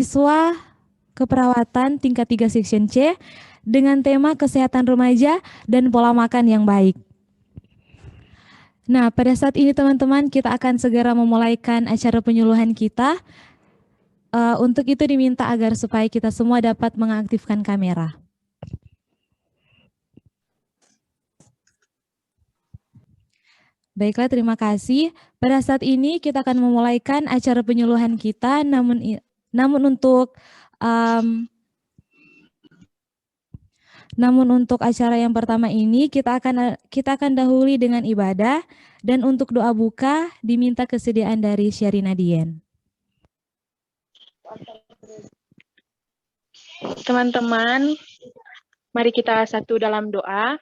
Siswa keperawatan tingkat 3 Section C dengan tema kesehatan remaja dan pola makan yang baik. Nah, pada saat ini teman-teman kita akan segera memulaikan acara penyuluhan kita. Untuk itu diminta agar supaya kita semua dapat mengaktifkan kamera. Baiklah, terima kasih. Pada saat ini kita akan memulaikan acara penyuluhan kita, namun untuk acara yang pertama ini kita akan dahului dengan ibadah, dan untuk doa buka diminta kesediaan dari Sherina Dien. Teman-teman, mari kita satu dalam doa.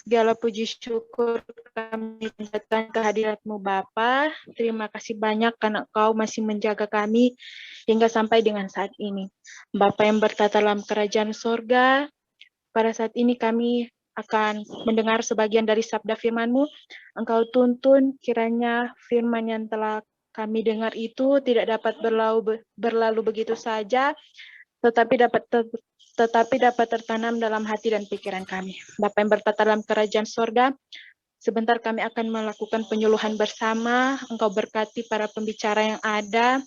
Segala puji syukur kami datang ke hadirat-Mu Bapa. Terima kasih banyak karena Engkau masih menjaga kami hingga sampai dengan saat ini. Bapa yang bertata dalam kerajaan sorga, pada saat ini kami akan mendengar sebagian dari sabda firman-Mu. Engkau tuntun kiranya firman yang telah kami dengar itu tidak dapat berlalu begitu saja, tetapi dapat tertanam dalam hati dan pikiran kami. Bapa yang bertata dalam kerajaan sorga, sebentar kami akan melakukan penyuluhan bersama. Engkau berkati para pembicara yang ada.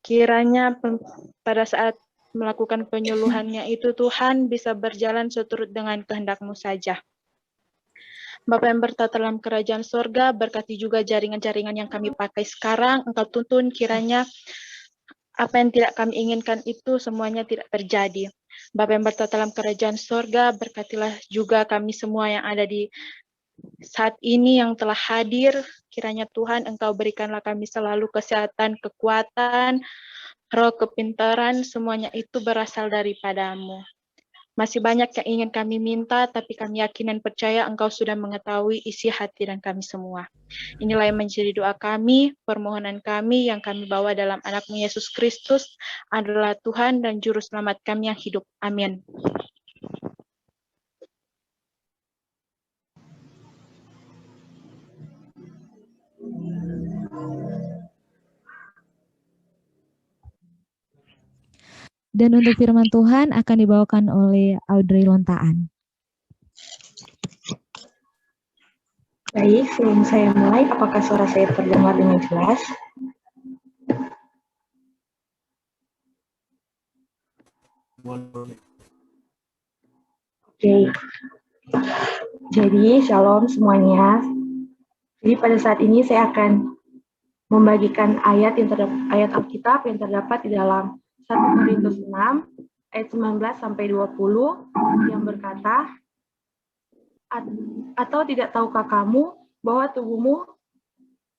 Kiranya pada saat melakukan penyuluhannya itu Tuhan bisa berjalan seturut dengan kehendak-Mu saja. Bapa yang bertata dalam kerajaan sorga, berkati juga jaringan-jaringan yang kami pakai sekarang. Engkau tuntun kiranya apa yang tidak kami inginkan itu semuanya tidak terjadi. Bapa yang bertata dalam kerajaan sorga, berkatilah juga kami semua yang ada di saat ini yang telah hadir. Kiranya Tuhan Engkau berikanlah kami selalu kesehatan, kekuatan, roh kepintaran, semuanya itu berasal daripada-Mu. Masih banyak yang ingin kami minta, tapi kami yakin dan percaya Engkau sudah mengetahui isi hati dan kami semua. Inilah yang menjadi doa kami, permohonan kami yang kami bawa dalam anak-Mu Yesus Kristus adalah Tuhan dan Juru Selamat kami yang hidup. Amin. Dan untuk firman Tuhan akan dibawakan oleh Audrey Lontaan. Baik, sebelum saya mulai, apakah suara saya terdengar dengan jelas? Oke. Jadi, shalom semuanya. Jadi pada saat ini saya akan membagikan ayat Alkitab yang terdapat di dalam 1 Korintus 6 ayat 19 sampai 20 yang berkata, atau tidak tahukah kamu bahwa tubuhmu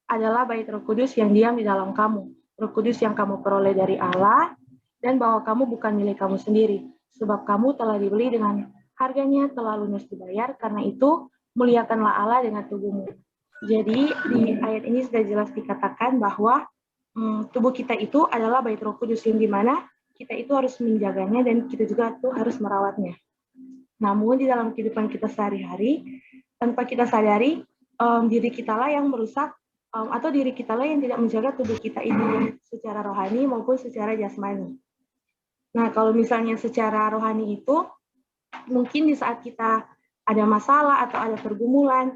adalah bait Roh Kudus yang diam di dalam kamu, Roh Kudus yang kamu peroleh dari Allah, dan bahwa kamu bukan milik kamu sendiri, sebab kamu telah dibeli dengan harganya telah lunas dibayar, karena itu muliakanlah Allah dengan tubuhmu. Jadi di ayat ini sudah jelas dikatakan bahwa tubuh kita itu adalah bait Roh Kudus yang dimana kita itu harus menjaganya dan kita juga tuh harus merawatnya. Namun di dalam kehidupan kita sehari-hari, tanpa kita sadari, diri kita lah yang merusak atau diri kita lah yang tidak menjaga tubuh kita itu secara rohani maupun secara jasmani. Nah, kalau misalnya secara rohani itu, mungkin di saat kita ada masalah atau ada pergumulan,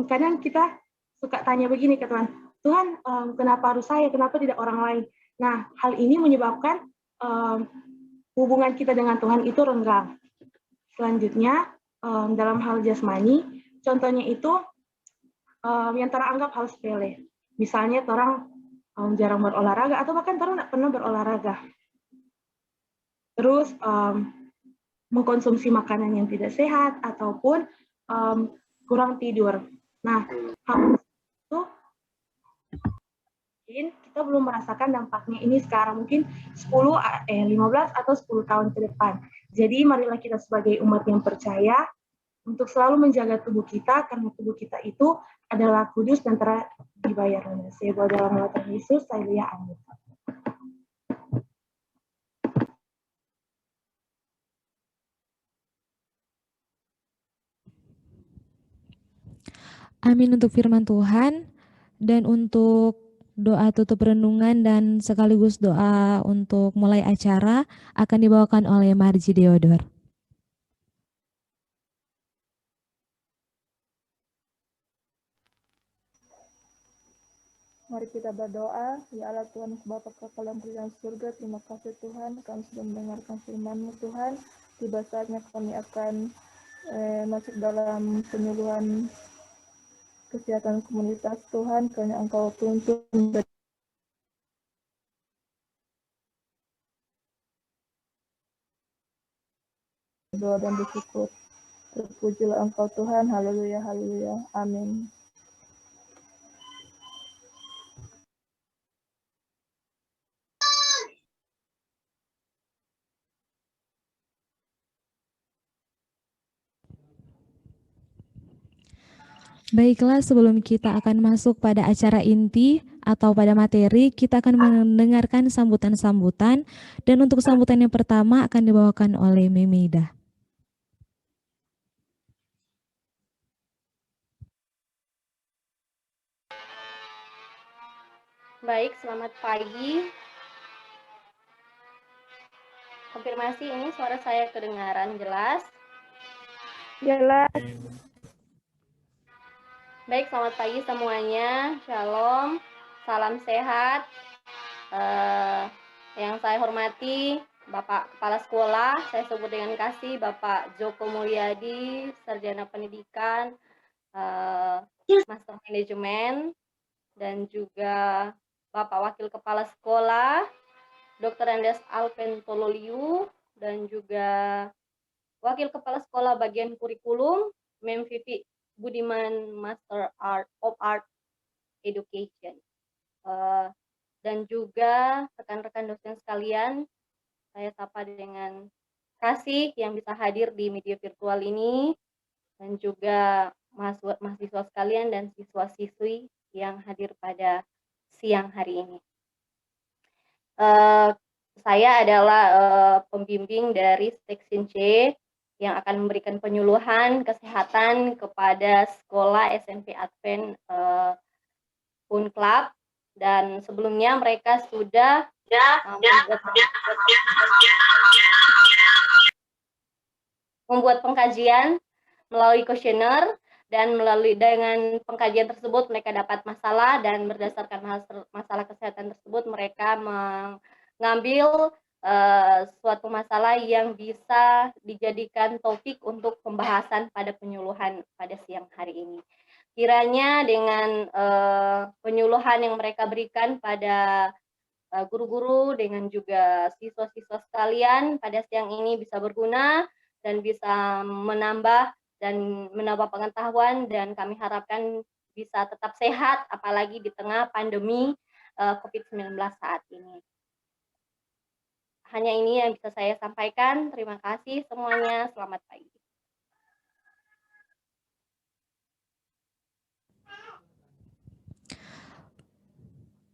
kadang kita suka tanya begini ke Tuhan, Tuhan, kenapa harus saya, kenapa tidak orang lain? Nah, hal ini menyebabkan hubungan kita dengan Tuhan itu renggang. Selanjutnya, dalam hal jasmani, contohnya itu yang teranggap hal sepele. Misalnya, orang jarang berolahraga, atau bahkan orang tidak pernah berolahraga. Terus, mengkonsumsi makanan yang tidak sehat, ataupun kurang tidur. Nah, hal itu mungkin kita belum merasakan dampaknya ini sekarang, mungkin 15 atau 10 tahun ke depan. Jadi marilah kita sebagai umat yang percaya untuk selalu menjaga tubuh kita, karena tubuh kita itu adalah kudus dan telah dibayar lunas. Saya bawa dalam nama Tuhan Yesus, saya lihat amin. Amin untuk firman Tuhan. Dan untuk Doa tutup renungan dan sekaligus doa untuk mulai acara akan dibawakan oleh Marji Deodor. Mari kita berdoa. Ya Allah Tuhan Bapa Kekal yang berada di surga, terima kasih Tuhan, kami sudah mendengarkan firman-Mu Tuhan. Tiba saatnya kami akan masuk dalam penyuluhan kesehatan komunitas Tuhan, karena Engkau tuntun berdoa dan bersyukur. Terpujilah Engkau Tuhan, haleluya, haleluya, amin. Baiklah, sebelum kita akan masuk pada acara inti atau pada materi, kita akan mendengarkan sambutan-sambutan. Dan untuk sambutan yang pertama akan dibawakan oleh Memeida. Baik, selamat pagi. Konfirmasi, ini suara saya kedengaran jelas? Jelas. Baik, selamat pagi semuanya. Shalom, salam sehat. Yang saya hormati Bapak Kepala Sekolah, saya sebut dengan kasih Bapak Joko Mulyadi, Sarjana Pendidikan, Master Manajemen, dan juga Bapak Wakil Kepala Sekolah, Dr. Andes Alven Tololiu, dan juga Wakil Kepala Sekolah Bagian Kurikulum, Mem Vivi Budiman, Master of Art Education. Dan juga rekan-rekan dosen sekalian, saya sapa dengan kasih yang bisa hadir di media virtual ini, dan juga mahasiswa sekalian dan siswa-siswi yang hadir pada siang hari ini. Saya adalah pembimbing dari Section C yang akan memberikan penyuluhan kesehatan kepada sekolah SMP Advent Unclub, dan sebelumnya mereka sudah membuat pengkajian melalui kuesioner, dan dengan pengkajian tersebut mereka dapat masalah, dan berdasarkan masalah kesehatan tersebut mereka mengambil suatu masalah yang bisa dijadikan topik untuk pembahasan pada penyuluhan pada siang hari ini. Kiranya dengan penyuluhan yang mereka berikan pada guru-guru dengan juga siswa-siswa sekalian pada siang ini bisa berguna dan bisa menambah pengetahuan, dan kami harapkan bisa tetap sehat apalagi di tengah pandemi COVID-19 saat ini. Hanya ini yang bisa saya sampaikan. Terima kasih semuanya. Selamat pagi.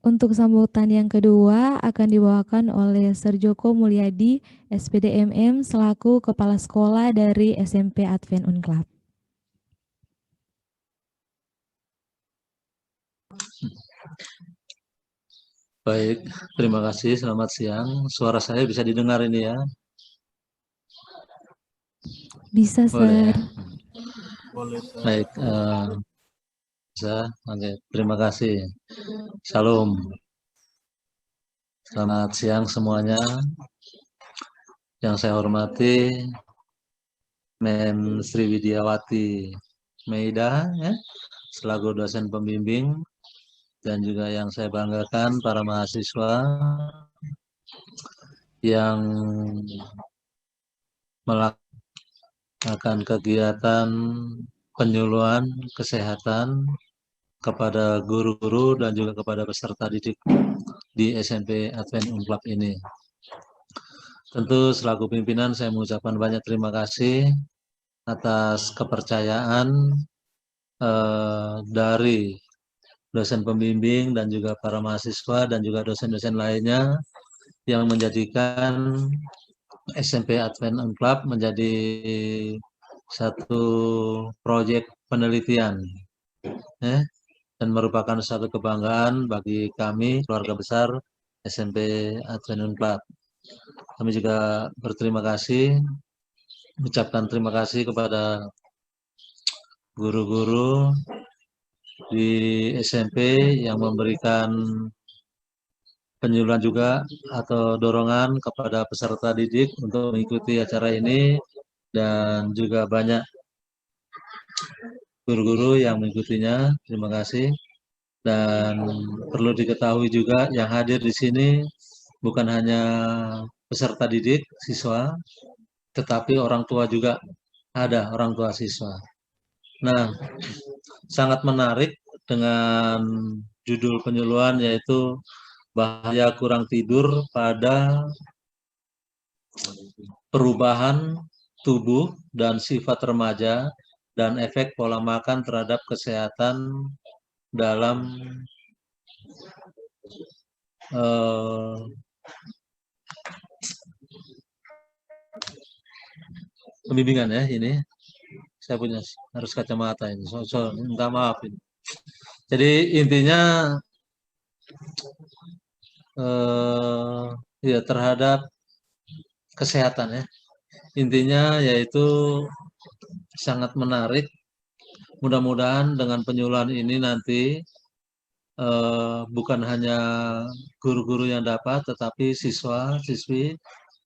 Untuk sambutan yang kedua akan dibawakan oleh Sir Joko Mulyadi, SPDMM, selaku Kepala Sekolah dari SMP Advent Unclub. Baik, terima kasih. Selamat siang. Suara saya bisa didengar ini ya? Bisa, Boleh Sir. ya? Boleh. Baik, bisa. Oke, terima kasih. Shalom. Selamat siang semuanya. Yang saya hormati Mem Sri Widiawati Meida, ya, selaku dosen pembimbing, dan juga yang saya banggakan para mahasiswa yang melakukan kegiatan penyuluhan kesehatan kepada guru-guru dan juga kepada peserta didik di SMP Advent Unclub ini. Tentu selaku pimpinan saya mengucapkan banyak terima kasih atas kepercayaan dari dosen pembimbing dan juga para mahasiswa dan juga dosen-dosen lainnya yang menjadikan SMP Advent Unclub menjadi satu proyek penelitian dan merupakan satu kebanggaan bagi kami, keluarga besar SMP Advent Club. Kami juga berterima kasih, mengucapkan terima kasih kepada guru-guru di SMP yang memberikan penyuluhan juga atau dorongan kepada peserta didik untuk mengikuti acara ini, dan juga banyak guru-guru yang mengikutinya. Terima kasih. Dan perlu diketahui juga yang hadir di sini bukan hanya peserta didik, siswa, tetapi orang tua juga ada, orang tua siswa. Nah, sangat menarik dengan judul penyuluhan yaitu bahaya kurang tidur pada perubahan tubuh dan sifat remaja dan efek pola makan terhadap kesehatan dalam pembimbingan ya. Ini saya punya harus kacamata ini, minta maaf ini. Jadi intinya ya terhadap kesehatan ya. Intinya yaitu sangat menarik. Mudah-mudahan dengan penyuluhan ini nanti bukan hanya guru-guru yang dapat, tetapi siswa-siswi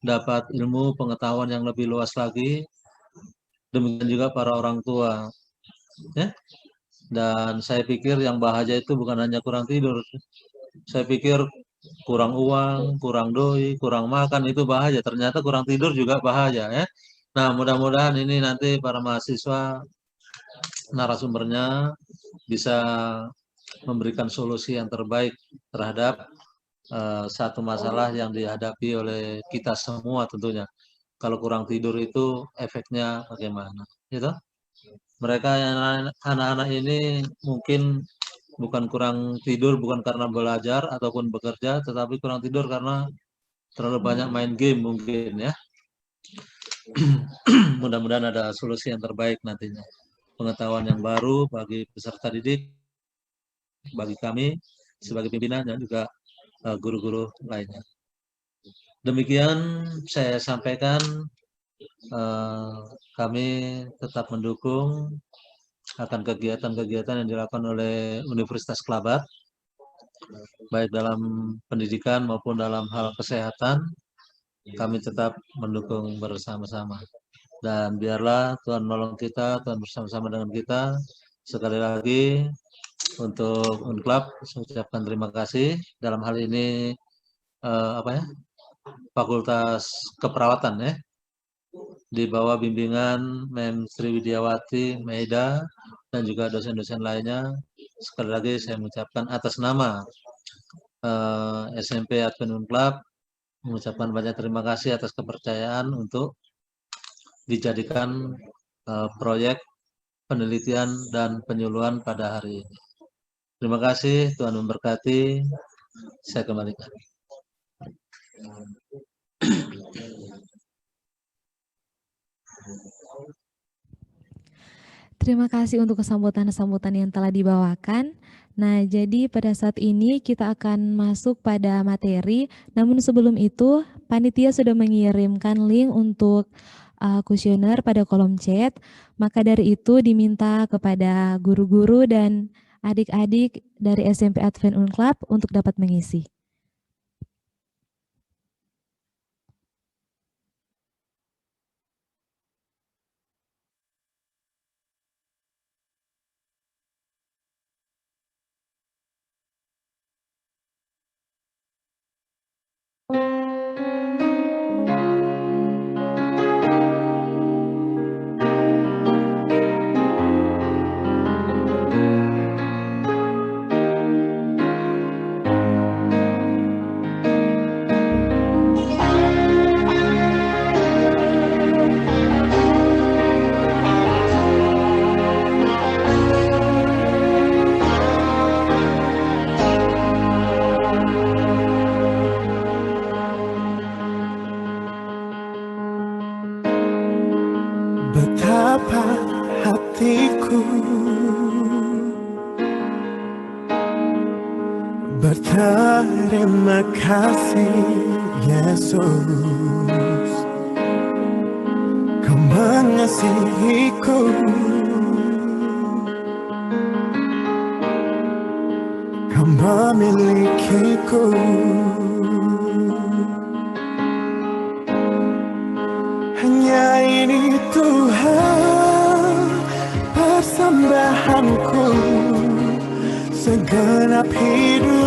dapat ilmu pengetahuan yang lebih luas lagi. Demikian juga para orang tua. Ya? Dan saya pikir yang bahaya itu bukan hanya kurang tidur. Saya pikir kurang uang, kurang doi, kurang makan itu bahaya. Ternyata kurang tidur juga bahaya ya. Nah, mudah-mudahan ini nanti para mahasiswa narasumbernya bisa memberikan solusi yang terbaik terhadap satu masalah yang dihadapi oleh kita semua tentunya. Kalau kurang tidur itu efeknya bagaimana, gitu? Mereka anak-anak ini mungkin bukan kurang tidur bukan karena belajar ataupun bekerja, tetapi kurang tidur karena terlalu banyak main game mungkin ya. Mudah-mudahan ada solusi yang terbaik nantinya. Pengetahuan yang baru bagi peserta didik, bagi kami sebagai pimpinan dan juga guru-guru lainnya. Demikian saya sampaikan, kami tetap mendukung akan kegiatan-kegiatan yang dilakukan oleh Universitas Kelabat, baik dalam pendidikan maupun dalam hal kesehatan. Kami tetap mendukung bersama-sama. Dan biarlah Tuhan menolong kita, Tuhan bersama-sama dengan kita. Sekali lagi untuk Unclub, saya ucapkan terima kasih. Dalam hal ini Fakultas Keperawatan ya, di bawah bimbingan Mem Sri Widiawati Maida dan juga dosen-dosen lainnya. Sekali lagi saya mengucapkan atas nama SMP Advent Unclub, mengucapkan banyak terima kasih atas kepercayaan untuk dijadikan proyek penelitian dan penyuluhan pada hari ini. Terima kasih, Tuhan memberkati. Saya kembalikan. Terima kasih untuk kesambutan-sambutan yang telah dibawakan. Nah, jadi pada saat ini kita akan masuk pada materi. Namun sebelum itu, panitia sudah mengirimkan link untuk kuesioner pada kolom chat. Maka dari itu diminta kepada guru-guru dan adik-adik dari SMP Advent Unclub untuk dapat mengisi. Berterima kasih Yesus, Kau mengasihiku, Kau memilikiku. Hanya ini Tuhan persembahanku, segenap hidupku,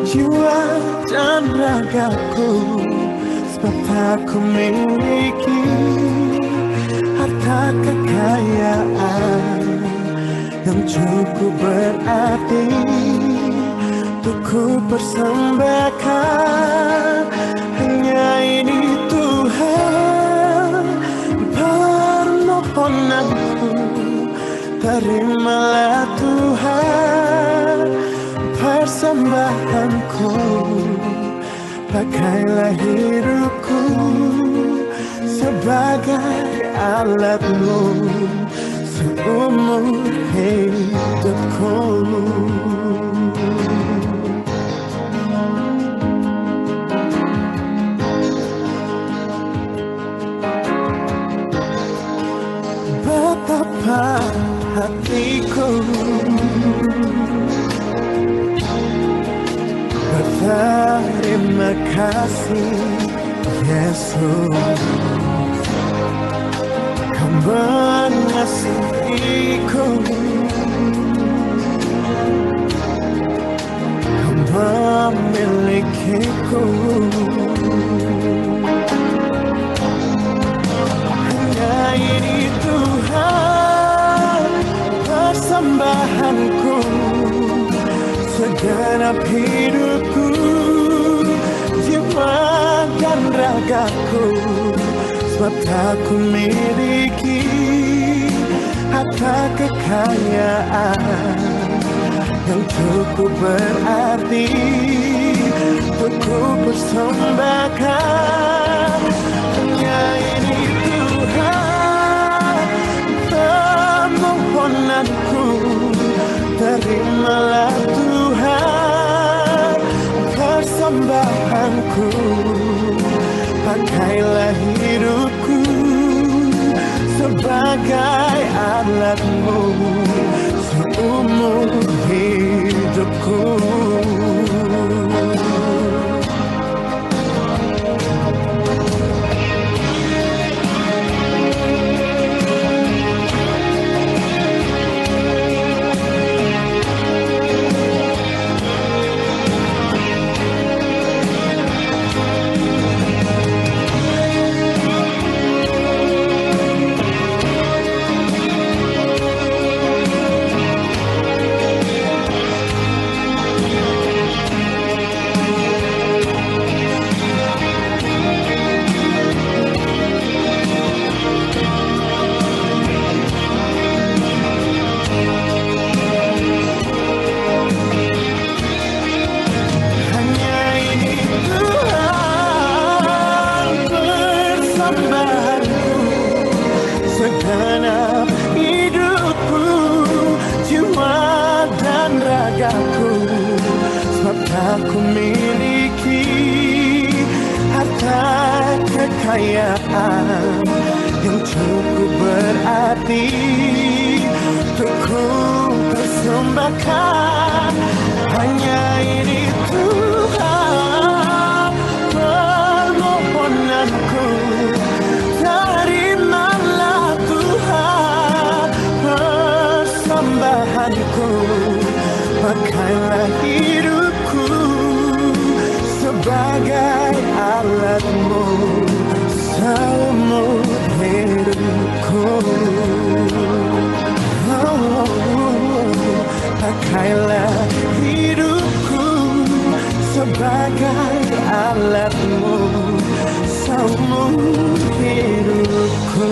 jiwa dan ragaku. Sebab tak ku miliki harta kekayaan yang cukup berarti untuk ku persembahkan. Hanya ini Tuhan permohonanku, terimalah Tuhan persembahanku. Pakailah hidupku sebagai alatmu seumur hidupku. Betapa hatiku berterima kasih Yesus, Kau mengasihiku, Kau memilikiku. Hanya ini Tuhan persembahanku, segenap hidupku, jiwa dan ragaku. Sebab tak ku miliki harta kekayaan yang cukup berarti untuk ku persembahkan. Hanya ini Tuhan permohonanku, terimalah Tuhan persembahanku. Pakailah hidupku sebagai alatmu seumur hidupku. Segenap hidupku, jiwa dan ragaku. Sebab tak ku miliki harta kekayaan yang cukup berarti untuk ku persembahkan. Hanya ini Tuhan permohonanku, terimalah Tuhan persembahanku. Pakailah hidupku sebagai alatmu seumur hidupku. Pakailah hidupku sebagai alatmu seumur hidupku.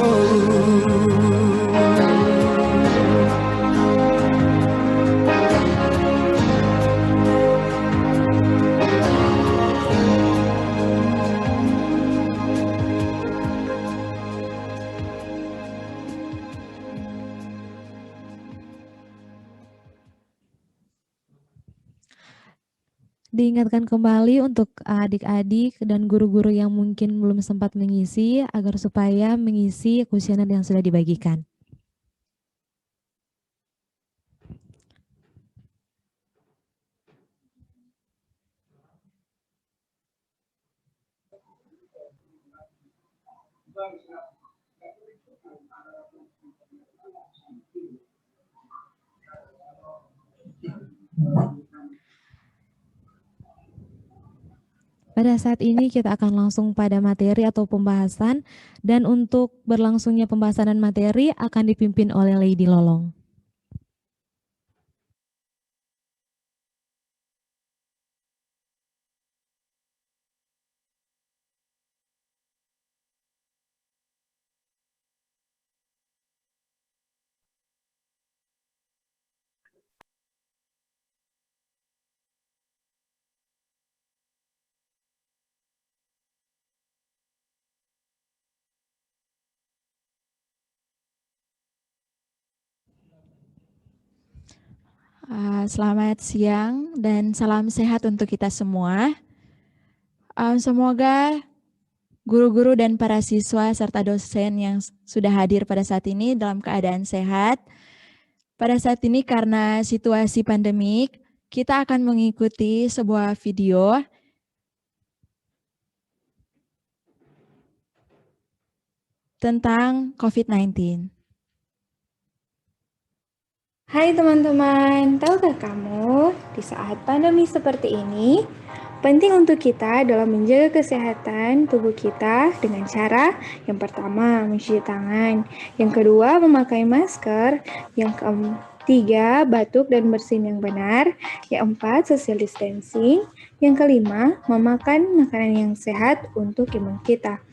Diingatkan kembali untuk adik-adik dan guru-guru yang mungkin belum sempat mengisi agar supaya mengisi kuesioner yang sudah dibagikan. Pada saat ini kita akan langsung pada materi atau pembahasan, dan untuk berlangsungnya pembahasan dan materi akan dipimpin oleh Lady Lolong. Selamat siang dan salam sehat untuk kita semua. Semoga guru-guru dan para siswa serta dosen yang sudah hadir pada saat ini dalam keadaan sehat. Pada saat ini karena situasi pandemik, kita akan mengikuti sebuah video tentang COVID-19. Hai teman-teman, tahukah kamu di saat pandemi seperti ini, penting untuk kita dalam menjaga kesehatan tubuh kita dengan cara yang pertama mencuci tangan, yang kedua memakai masker, yang ketiga batuk dan bersin yang benar, yang keempat social distancing, yang kelima memakan makanan yang sehat untuk imun kita.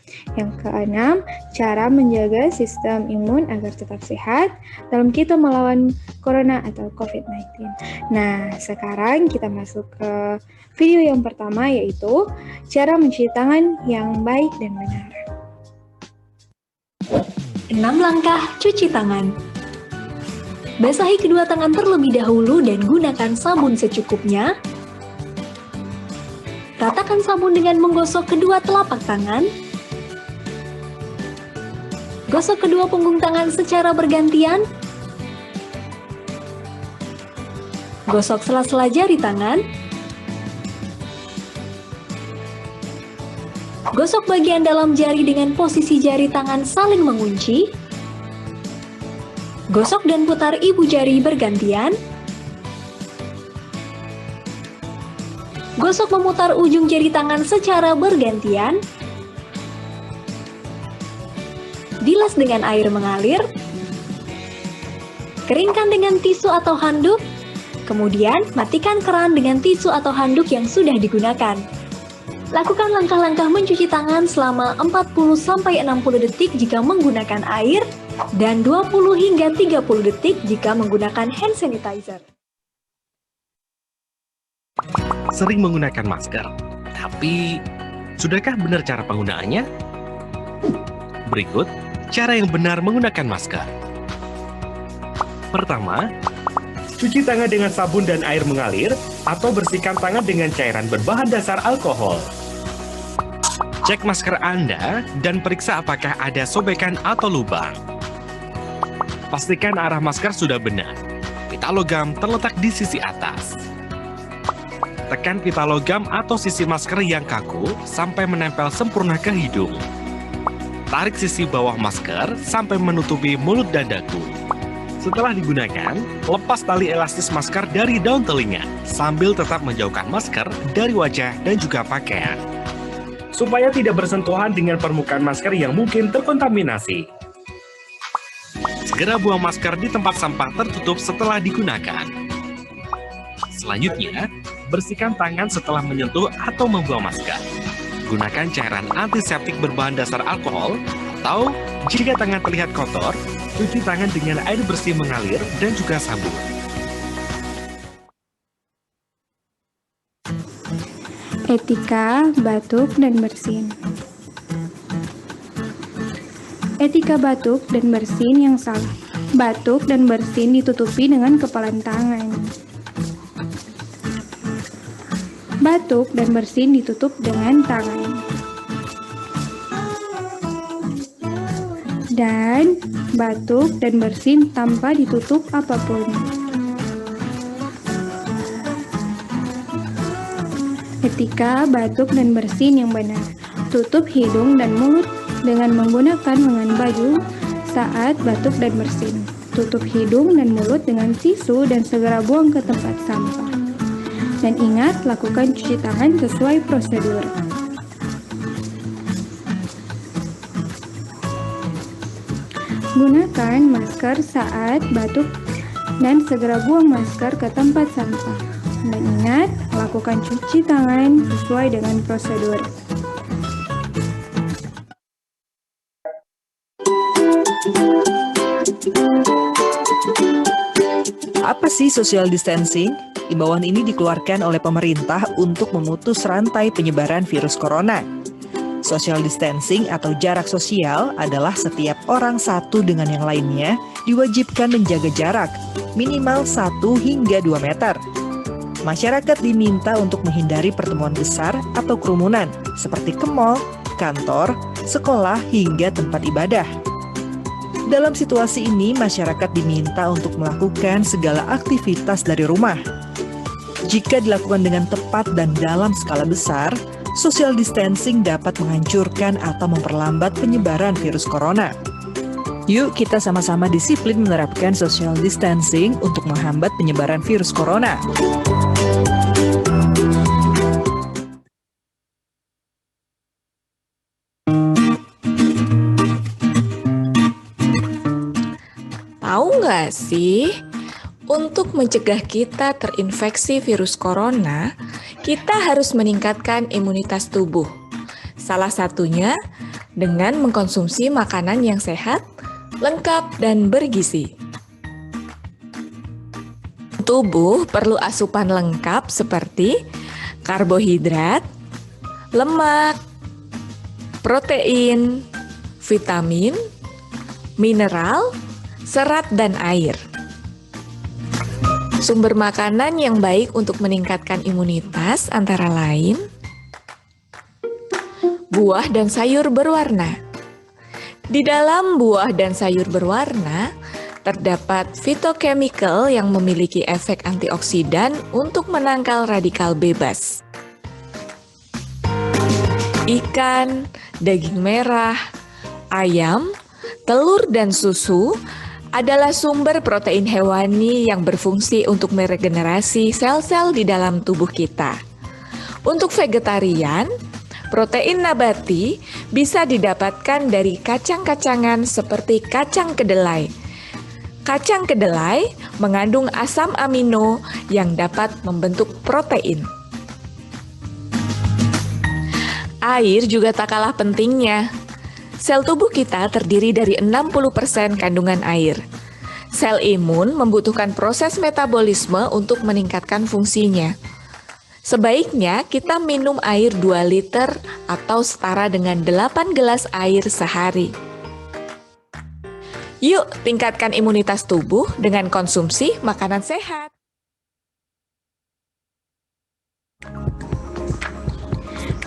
Yang keenam, cara menjaga sistem imun agar tetap sehat dalam kita melawan corona atau COVID-19. Nah, sekarang kita masuk ke video yang pertama, yaitu cara mencuci tangan yang baik dan benar. 6 langkah cuci tangan. Basahi kedua tangan terlebih dahulu dan gunakan sabun secukupnya. Ratakan sabun dengan menggosok kedua telapak tangan. Gosok kedua punggung tangan secara bergantian. Gosok sela-sela jari tangan. Gosok bagian dalam jari dengan posisi jari tangan saling mengunci. Gosok dan putar ibu jari bergantian. Gosok memutar ujung jari tangan secara bergantian. Bilas dengan air mengalir. Keringkan dengan tisu atau handuk. Kemudian matikan keran dengan tisu atau handuk yang sudah digunakan. Lakukan langkah-langkah mencuci tangan selama 40-60 detik jika menggunakan air dan 20 hingga 30 detik jika menggunakan hand sanitizer. Sering menggunakan masker, tapi sudahkah benar cara penggunaannya? Berikut cara yang benar menggunakan masker. Pertama, cuci tangan dengan sabun dan air mengalir atau bersihkan tangan dengan cairan berbahan dasar alkohol. Cek masker Anda dan periksa apakah ada sobekan atau lubang. Pastikan arah masker sudah benar. Pita logam terletak di sisi atas. Tekan pita logam atau sisi masker yang kaku sampai menempel sempurna ke hidung. Tarik sisi bawah masker sampai menutupi mulut dan dagu. Setelah digunakan, lepas tali elastis masker dari daun telinga, sambil tetap menjauhkan masker dari wajah dan juga pakaian. Supaya tidak bersentuhan dengan permukaan masker yang mungkin terkontaminasi. Segera buang masker di tempat sampah tertutup setelah digunakan. Selanjutnya, bersihkan tangan setelah menyentuh atau membuang masker. Gunakan cairan antiseptik berbahan dasar alkohol, atau jika tangan terlihat kotor, cuci tangan dengan air bersih mengalir dan juga sabun. Etika batuk dan bersin. Etika batuk dan bersin yang salah. Batuk dan bersin ditutupi dengan kepalan tangan. Batuk dan bersin ditutup dengan tangan. Dan batuk dan bersin tanpa ditutup apapun. Ketika batuk dan bersin yang benar, tutup hidung dan mulut dengan menggunakan lengan baju saat batuk dan bersin. Tutup hidung dan mulut dengan tisu dan segera buang ke tempat sampah. Dan ingat, lakukan cuci tangan sesuai prosedur. Gunakan masker saat batuk dan segera buang masker ke tempat sampah. Dan ingat, lakukan cuci tangan sesuai dengan prosedur. Apa sih social distancing? Imbauan ini dikeluarkan oleh pemerintah untuk memutus rantai penyebaran virus corona. Social distancing atau jarak sosial adalah setiap orang satu dengan yang lainnya diwajibkan menjaga jarak minimal 1 hingga 2 meter. Masyarakat diminta untuk menghindari pertemuan besar atau kerumunan seperti ke mal, kantor, sekolah, hingga tempat ibadah. Dalam situasi ini, masyarakat diminta untuk melakukan segala aktivitas dari rumah. Jika dilakukan dengan tepat dan dalam skala besar, social distancing dapat menghancurkan atau memperlambat penyebaran virus corona. Yuk kita sama-sama disiplin menerapkan social distancing untuk menghambat penyebaran virus corona. Tahu nggak sih, untuk mencegah kita terinfeksi virus corona, kita harus meningkatkan imunitas tubuh. Salah satunya dengan mengkonsumsi makanan yang sehat, lengkap, dan bergizi. Tubuh perlu asupan lengkap seperti karbohidrat, lemak, protein, vitamin, mineral, serat, dan air. Sumber makanan yang baik untuk meningkatkan imunitas antara lain buah dan sayur berwarna. Di dalam buah dan sayur berwarna terdapat fitochemical yang memiliki efek antioksidan untuk menangkal radikal bebas. Ikan, daging merah, ayam, telur, dan susu adalah sumber protein hewani yang berfungsi untuk meregenerasi sel-sel di dalam tubuh kita. Untuk vegetarian, protein nabati bisa didapatkan dari kacang-kacangan seperti kacang kedelai. Kacang kedelai mengandung asam amino yang dapat membentuk protein. Air juga tak kalah pentingnya. Sel tubuh kita terdiri dari 60% kandungan air. Sel imun membutuhkan proses metabolisme untuk meningkatkan fungsinya. Sebaiknya kita minum air 2 liter atau setara dengan 8 gelas air sehari. Yuk tingkatkan imunitas tubuh dengan konsumsi makanan sehat.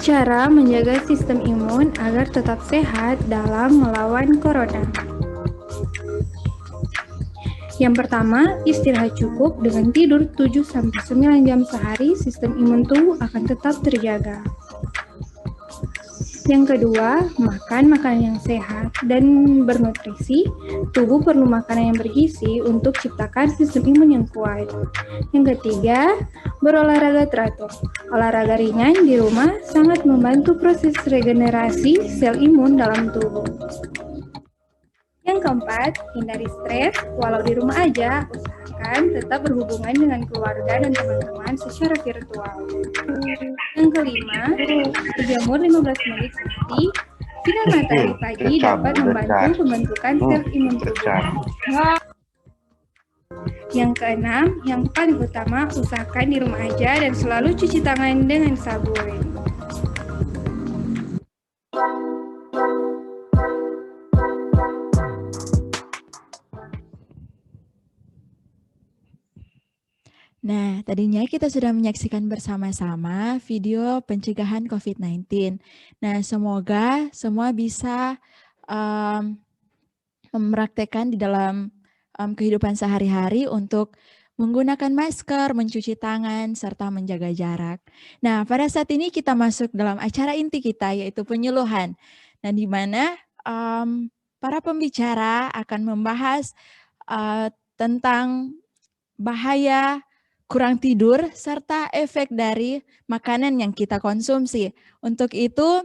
Cara menjaga sistem imun agar tetap sehat dalam melawan corona. Yang pertama, istirahat cukup. Dengan tidur 7-9 jam sehari, sistem imun tubuh akan tetap terjaga. Yang kedua, makan makanan yang sehat dan bernutrisi. Tubuh perlu makanan yang bergizi untuk ciptakan sistem imun yang kuat. Yang ketiga, berolahraga teratur. Olahraga ringan di rumah sangat membantu proses regenerasi sel imun dalam tubuh. Yang keempat, hindari stres. Walau di rumah aja, usahakan tetap berhubungan dengan keluarga dan teman-teman secara virtual. Yang kelima, berjemur 15 menit sehari. Sinar matahari pagi dapat membantu pembentukan sel imun tubuh. Yang keenam, yang paling utama, usahakan di rumah aja dan selalu cuci tangan dengan sabun. Nah, tadinya kita sudah menyaksikan bersama-sama video pencegahan COVID-19. Nah, semoga semua bisa mempraktekkan di dalam kehidupan sehari-hari untuk menggunakan masker, mencuci tangan, serta menjaga jarak. Nah, pada saat ini kita masuk dalam acara inti kita, yaitu penyuluhan. Nah, di mana para pembicara akan membahas tentang bahaya kurang tidur, serta efek dari makanan yang kita konsumsi. Untuk itu,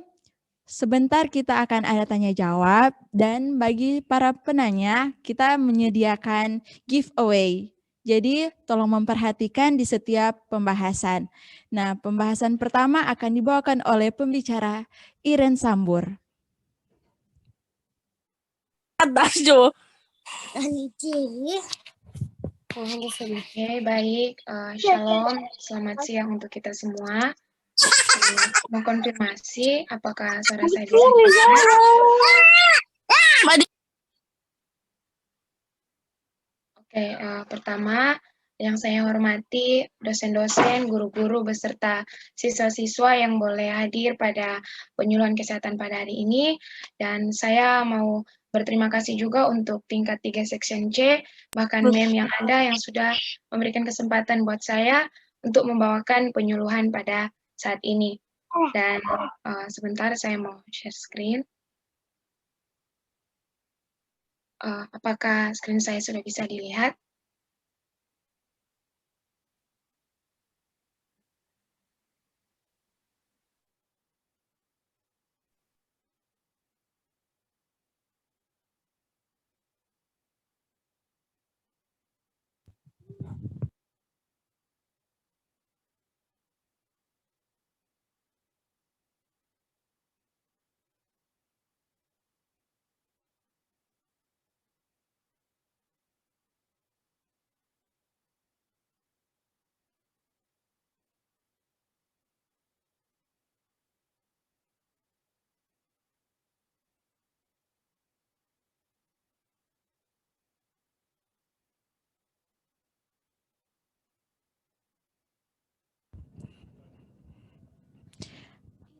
sebentar kita akan ada tanya jawab, dan bagi para penanya, kita menyediakan giveaway. Jadi, tolong memperhatikan di setiap pembahasan. Nah, pembahasan pertama akan dibawakan oleh pembicara Iren Sambur. Oke, baik. Shalom, selamat siang untuk kita semua. Mau konfirmasi apakah suara saya bisa didengar? Oke, pertama yang saya hormati dosen-dosen, guru-guru beserta siswa-siswa yang boleh hadir pada penyuluhan kesehatan pada hari ini, dan saya mau berterima kasih juga untuk tingkat 3 Section C, bahkan MEM yang ada yang sudah memberikan kesempatan buat saya untuk membawakan penyuluhan pada saat ini. Dan sebentar saya mau share screen. Apakah screen saya sudah bisa dilihat?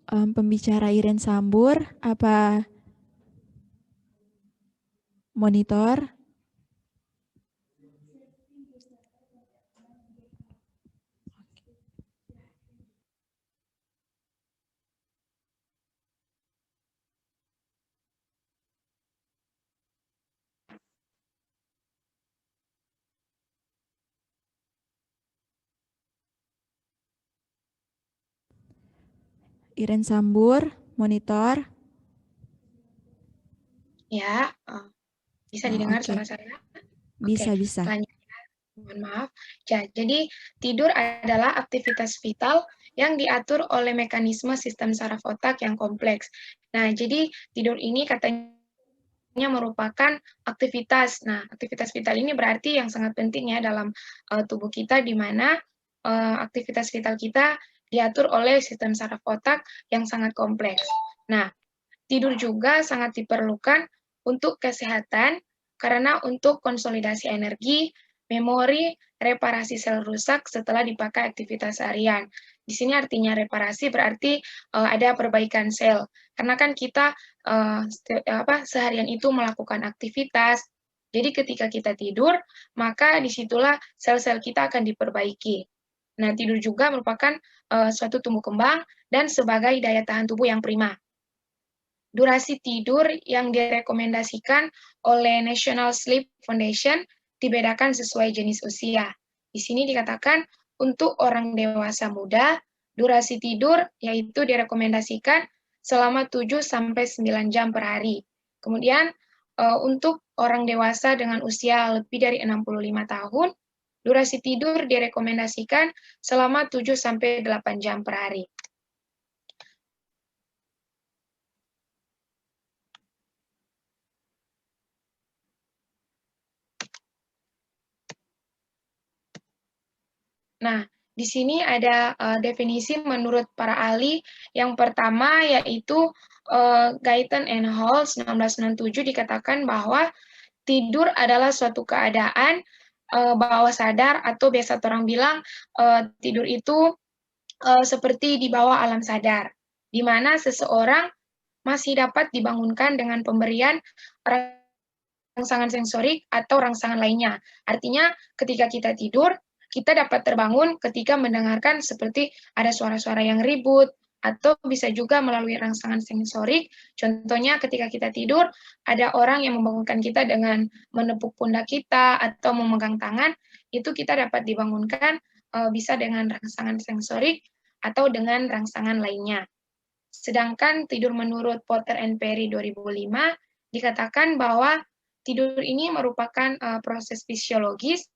Pembicara Iren Sambur, apa monitor? Iren Sambur, monitor. Ya, bisa didengar suara saya? Bisa, bisa. Selanjutnya, mohon maaf. Ya, jadi tidur adalah aktivitas vital yang diatur oleh mekanisme sistem saraf otak yang kompleks. Nah, jadi tidur ini katanya merupakan aktivitas. Nah, aktivitas vital ini berarti yang sangat penting ya dalam tubuh kita, di mana aktivitas vital kita diatur oleh sistem saraf otak yang sangat kompleks. Nah, tidur juga sangat diperlukan untuk kesehatan karena untuk konsolidasi energi, memori, reparasi sel rusak setelah dipakai aktivitas harian. Di sini artinya reparasi berarti ada perbaikan sel. Karena kan kita seharian itu melakukan aktivitas, jadi ketika kita tidur, maka disitulah sel-sel kita akan diperbaiki. Nah, tidur juga merupakan suatu tumbuh kembang dan sebagai daya tahan tubuh yang prima. Durasi tidur yang direkomendasikan oleh National Sleep Foundation dibedakan sesuai jenis usia. Di sini dikatakan untuk orang dewasa muda, durasi tidur yaitu direkomendasikan selama 7-9 jam per hari. Kemudian untuk orang dewasa dengan usia lebih dari 65 tahun, durasi tidur direkomendasikan selama 7-8 jam per hari. Nah, di sini ada definisi menurut para ahli. Yang pertama yaitu Guyton and Hall 1997 dikatakan bahwa tidur adalah suatu keadaan bawah sadar, atau biasa orang bilang tidur itu seperti di bawah alam sadar, di mana seseorang masih dapat dibangunkan dengan pemberian rangsangan sensorik atau rangsangan lainnya. Artinya ketika kita tidur, kita dapat terbangun ketika mendengarkan seperti ada suara-suara yang ribut, atau bisa juga melalui rangsangan sensorik. Contohnya ketika kita tidur, ada orang yang membangunkan kita dengan menepuk pundak kita atau memegang tangan, itu kita dapat dibangunkan bisa dengan rangsangan sensorik atau dengan rangsangan lainnya. Sedangkan tidur menurut Potter and Perry 2005 dikatakan bahwa tidur ini merupakan proses fisiologis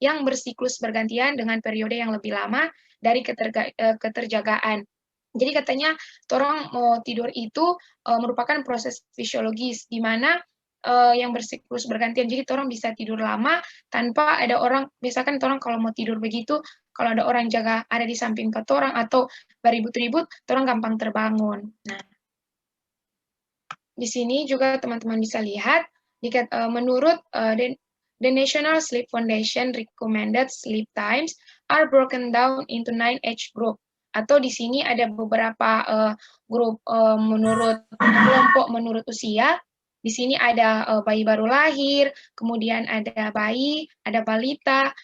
yang bersiklus bergantian dengan periode yang lebih lama dari keterjagaan. Jadi katanya orang mau tidur itu merupakan proses fisiologis di mana yang bersiklus bergantian. Jadi orang bisa tidur lama tanpa ada orang, misalkan orang kalau mau tidur begitu, kalau ada orang jaga ada di samping orang atau beribut-ribut, orang gampang terbangun. Nah, di sini juga teman-teman bisa lihat, menurut the National Sleep Foundation recommended sleep times are broken down into 9 age group. Atau di sini ada beberapa grup menurut kelompok menurut usia. Di sini ada bayi baru lahir, kemudian ada bayi, ada balita,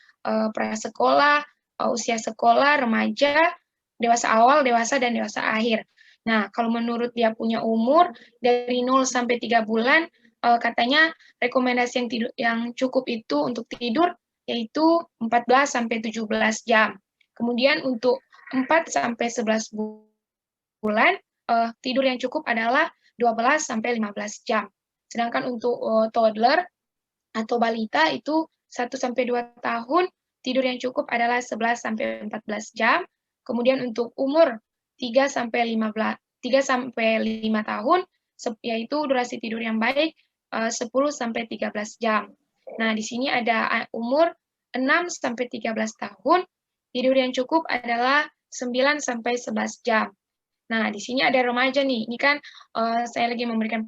prasekolah, usia sekolah, remaja, dewasa awal, dewasa, dan dewasa akhir. Nah, kalau menurut dia punya umur dari 0 sampai 3 bulan, katanya rekomendasi yang cukup itu untuk tidur yaitu 14 sampai 17 jam. Kemudian untuk 4 sampai 11 bulan, tidur yang cukup adalah 12 sampai 15 jam. Sedangkan untuk toddler atau balita itu 1 sampai 2 tahun, tidur yang cukup adalah 11 sampai 14 jam. Kemudian untuk umur 3 sampai 5 tahun, yaitu durasi tidur yang baik 10 sampai 13 jam. Nah, di sini ada umur 6 sampai 13 tahun, tidur yang cukup adalah 9 sampai 11 jam. Nah, di sini ada remaja nih. Ini kan saya lagi memberikan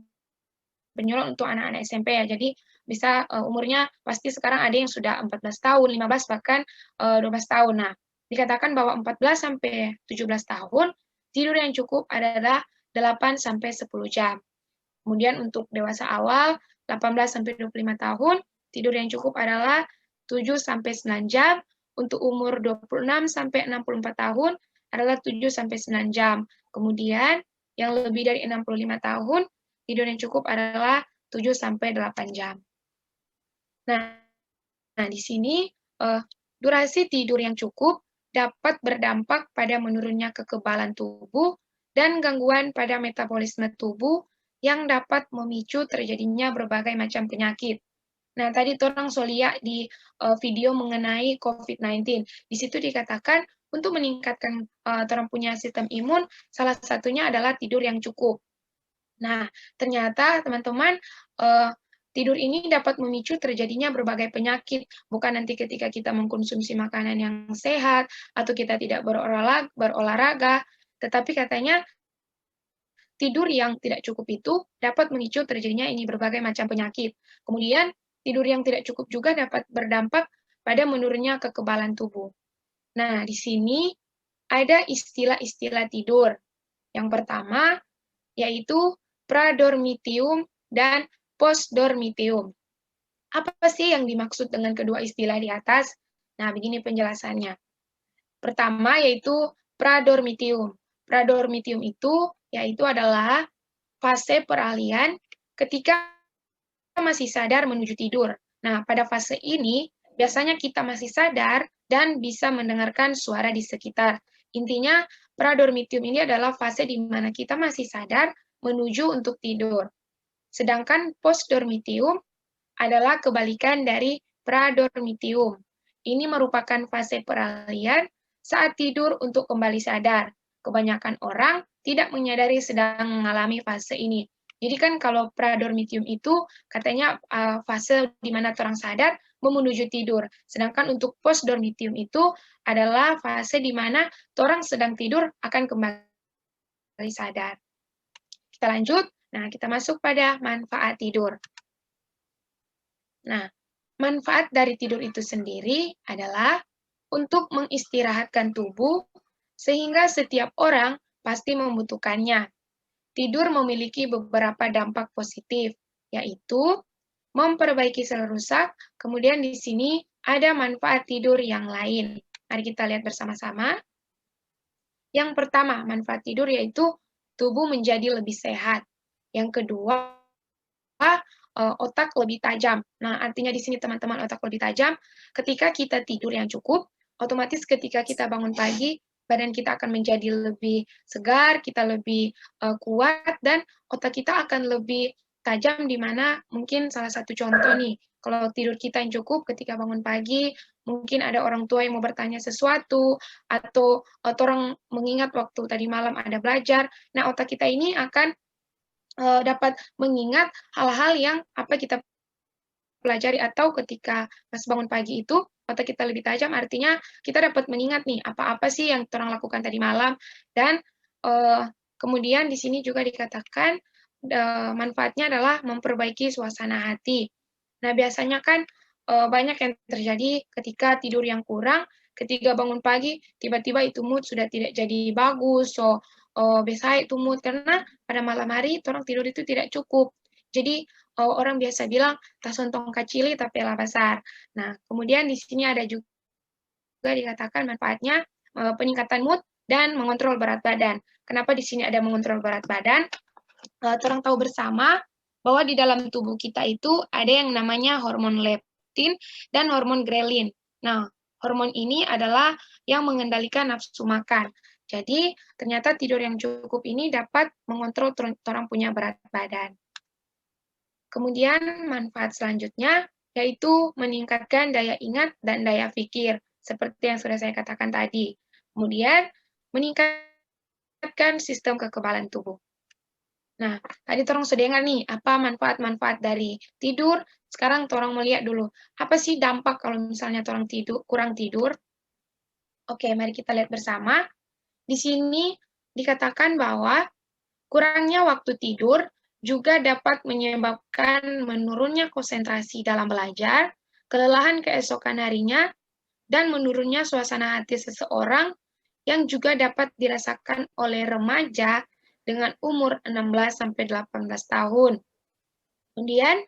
penyuluhan untuk anak-anak SMP ya. Jadi bisa umurnya pasti sekarang ada yang sudah 14 tahun, 15 bahkan 12 tahun. Nah, dikatakan bahwa 14 sampai 17 tahun tidur yang cukup adalah 8 sampai 10 jam. Kemudian untuk dewasa awal 18 sampai 25 tahun tidur yang cukup adalah 7 sampai 9 jam. Untuk umur 26 sampai 64 tahun adalah 7 sampai 9 jam. Kemudian yang lebih dari 65 tahun tidur yang cukup adalah 7 sampai 8 jam. Nah, di sini durasi tidur yang cukup dapat berdampak pada menurunnya kekebalan tubuh dan gangguan pada metabolisme tubuh yang dapat memicu terjadinya berbagai macam penyakit. Nah, tadi orang lihat di video mengenai COVID-19. Di situ dikatakan untuk meningkatkan orang punya sistem imun, salah satunya adalah tidur yang cukup. Nah, ternyata teman-teman, tidur ini dapat memicu terjadinya berbagai penyakit, bukan nanti ketika kita mengkonsumsi makanan yang sehat, atau kita tidak berolahraga, tetapi katanya tidur yang tidak cukup itu dapat memicu terjadinya ini berbagai macam penyakit. Kemudian, tidur yang tidak cukup juga dapat berdampak pada menurunnya kekebalan tubuh. Nah, di sini ada istilah-istilah tidur. Yang pertama, yaitu pradormitium dan postdormitium. Apa sih yang dimaksud dengan kedua istilah di atas? Nah, begini penjelasannya. Pertama, yaitu pradormitium. Pradormitium itu yaitu adalah fase peralihan ketika masih sadar menuju tidur. Nah, pada fase ini, biasanya kita masih sadar dan bisa mendengarkan suara di sekitar. Intinya, pradormitium ini adalah fase di mana kita masih sadar menuju untuk tidur. Sedangkan postdormitium adalah kebalikan dari pradormitium. Ini merupakan fase peralihan saat tidur untuk kembali sadar. Kebanyakan orang tidak menyadari sedang mengalami fase ini. Jadi kan kalau pradormitium itu katanya fase di mana orang sadar menuju tidur. Sedangkan untuk postdormitium itu adalah fase di mana orang sedang tidur akan kembali sadar. Kita lanjut. Nah, kita masuk pada manfaat tidur. Nah, manfaat dari tidur itu sendiri adalah untuk mengistirahatkan tubuh sehingga setiap orang pasti membutuhkannya. Tidur memiliki beberapa dampak positif, yaitu memperbaiki sel rusak, kemudian di sini ada manfaat tidur yang lain. Mari kita lihat bersama-sama. Yang pertama, manfaat tidur yaitu tubuh menjadi lebih sehat. Yang kedua, otak lebih tajam. Nah, artinya di sini teman-teman otak lebih tajam, ketika kita tidur yang cukup, otomatis ketika kita bangun pagi, badan kita akan menjadi lebih segar, kita lebih kuat, dan otak kita akan lebih tajam, di mana mungkin salah satu contoh nih, kalau tidur kita yang cukup, ketika bangun pagi, mungkin ada orang tua yang mau bertanya sesuatu, atau orang mengingat waktu tadi malam ada belajar, nah otak kita ini akan dapat mengingat hal-hal yang apa kita pelajari, atau ketika pas bangun pagi itu otak kita lebih tajam, artinya kita dapat mengingat nih apa-apa sih yang orang lakukan tadi malam. Dan kemudian di sini juga dikatakan manfaatnya adalah memperbaiki suasana hati. Nah, biasanya kan banyak yang terjadi ketika tidur yang kurang, ketika bangun pagi tiba-tiba itu mood sudah tidak jadi bagus, biasa itu mood karena pada malam hari orang tidur itu tidak cukup. Jadi orang biasa bilang tas ontong kacili tapi lah besar. Nah, kemudian di sini ada juga dikatakan manfaatnya peningkatan mood dan mengontrol berat badan. Kenapa di sini ada mengontrol berat badan? Orang tahu bersama bahwa di dalam tubuh kita itu ada yang namanya hormon leptin dan hormon grelin. Nah, hormon ini adalah yang mengendalikan nafsu makan. Jadi, ternyata tidur yang cukup ini dapat mengontrol orang punya berat badan. Kemudian, manfaat selanjutnya yaitu meningkatkan daya ingat dan daya pikir, seperti yang sudah saya katakan tadi. Kemudian, meningkatkan sistem kekebalan tubuh. Nah, tadi orang sudah dengar nih, apa manfaat-manfaat dari tidur. Sekarang orang melihat dulu, apa sih dampak kalau misalnya orang kurang tidur? Oke, mari kita lihat bersama. Di sini dikatakan bahwa kurangnya waktu tidur juga dapat menyebabkan menurunnya konsentrasi dalam belajar, kelelahan keesokan harinya, dan menurunnya suasana hati seseorang yang juga dapat dirasakan oleh remaja dengan umur 16-18 tahun. Kemudian,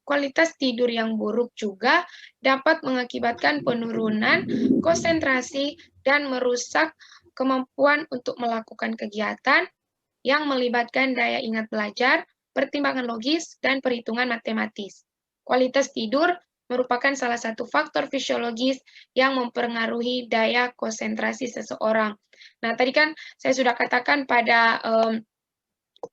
kualitas tidur yang buruk juga dapat mengakibatkan penurunan konsentrasi dan merusak kemampuan untuk melakukan kegiatan yang melibatkan daya ingat belajar, pertimbangan logis, dan perhitungan matematis. Kualitas tidur merupakan salah satu faktor fisiologis yang mempengaruhi daya konsentrasi seseorang. Nah, tadi kan saya sudah katakan pada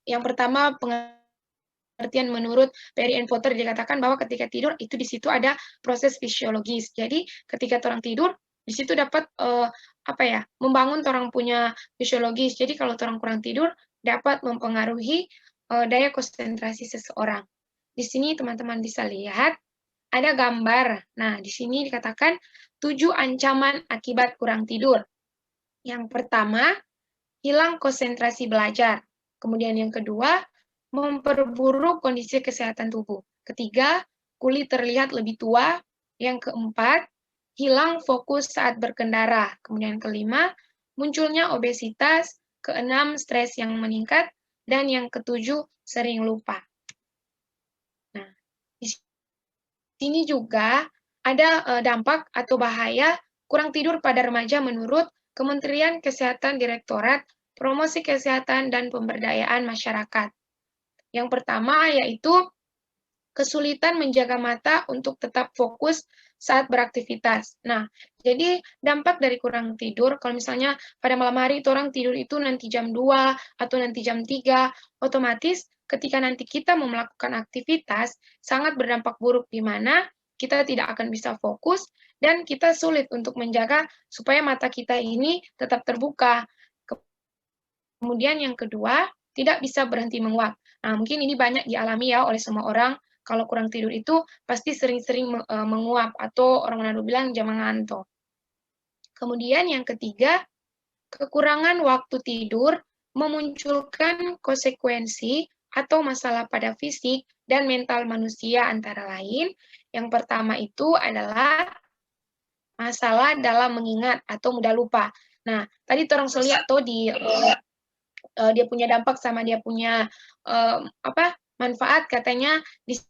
yang pertama pengertian menurut Perry and Potter dikatakan bahwa ketika tidur itu di situ ada proses fisiologis. Jadi ketika orang tidur di situ dapat membangun orang punya fisiologis. Jadi kalau orang kurang tidur dapat mempengaruhi daya konsentrasi seseorang. Di sini teman-teman bisa lihat ada gambar. Nah, di sini dikatakan 7 ancaman akibat kurang tidur. Yang pertama, hilang konsentrasi belajar. Kemudian yang kedua, memperburuk kondisi kesehatan tubuh. Ketiga, kulit terlihat lebih tua. Yang keempat, hilang fokus saat berkendara. Kemudian kelima, munculnya obesitas. Keenam, stres yang meningkat. Dan yang ketujuh, sering lupa. Nah, di sini juga ada dampak atau bahaya kurang tidur pada remaja menurut Kementerian Kesehatan Direktorat Promosi Kesehatan dan Pemberdayaan Masyarakat. Yang pertama yaitu kesulitan menjaga mata untuk tetap fokus saat beraktivitas. Nah, jadi dampak dari kurang tidur, kalau misalnya pada malam hari orang tidur itu nanti jam 2 atau nanti jam 3, otomatis ketika nanti kita mau melakukan aktivitas, sangat berdampak buruk di mana kita tidak akan bisa fokus dan kita sulit untuk menjaga supaya mata kita ini tetap terbuka. Kemudian yang kedua, tidak bisa berhenti menguap. Nah, mungkin ini banyak dialami ya oleh semua orang. Kalau kurang tidur itu pasti sering-sering menguap atau orang Manado bilang jamang nganto. Kemudian yang ketiga, kekurangan waktu tidur memunculkan konsekuensi atau masalah pada fisik dan mental manusia antara lain, Yang pertama itu adalah masalah dalam mengingat atau mudah lupa. Nah, tadi orang lihat tuh di dia punya dampak sama dia punya manfaat, katanya di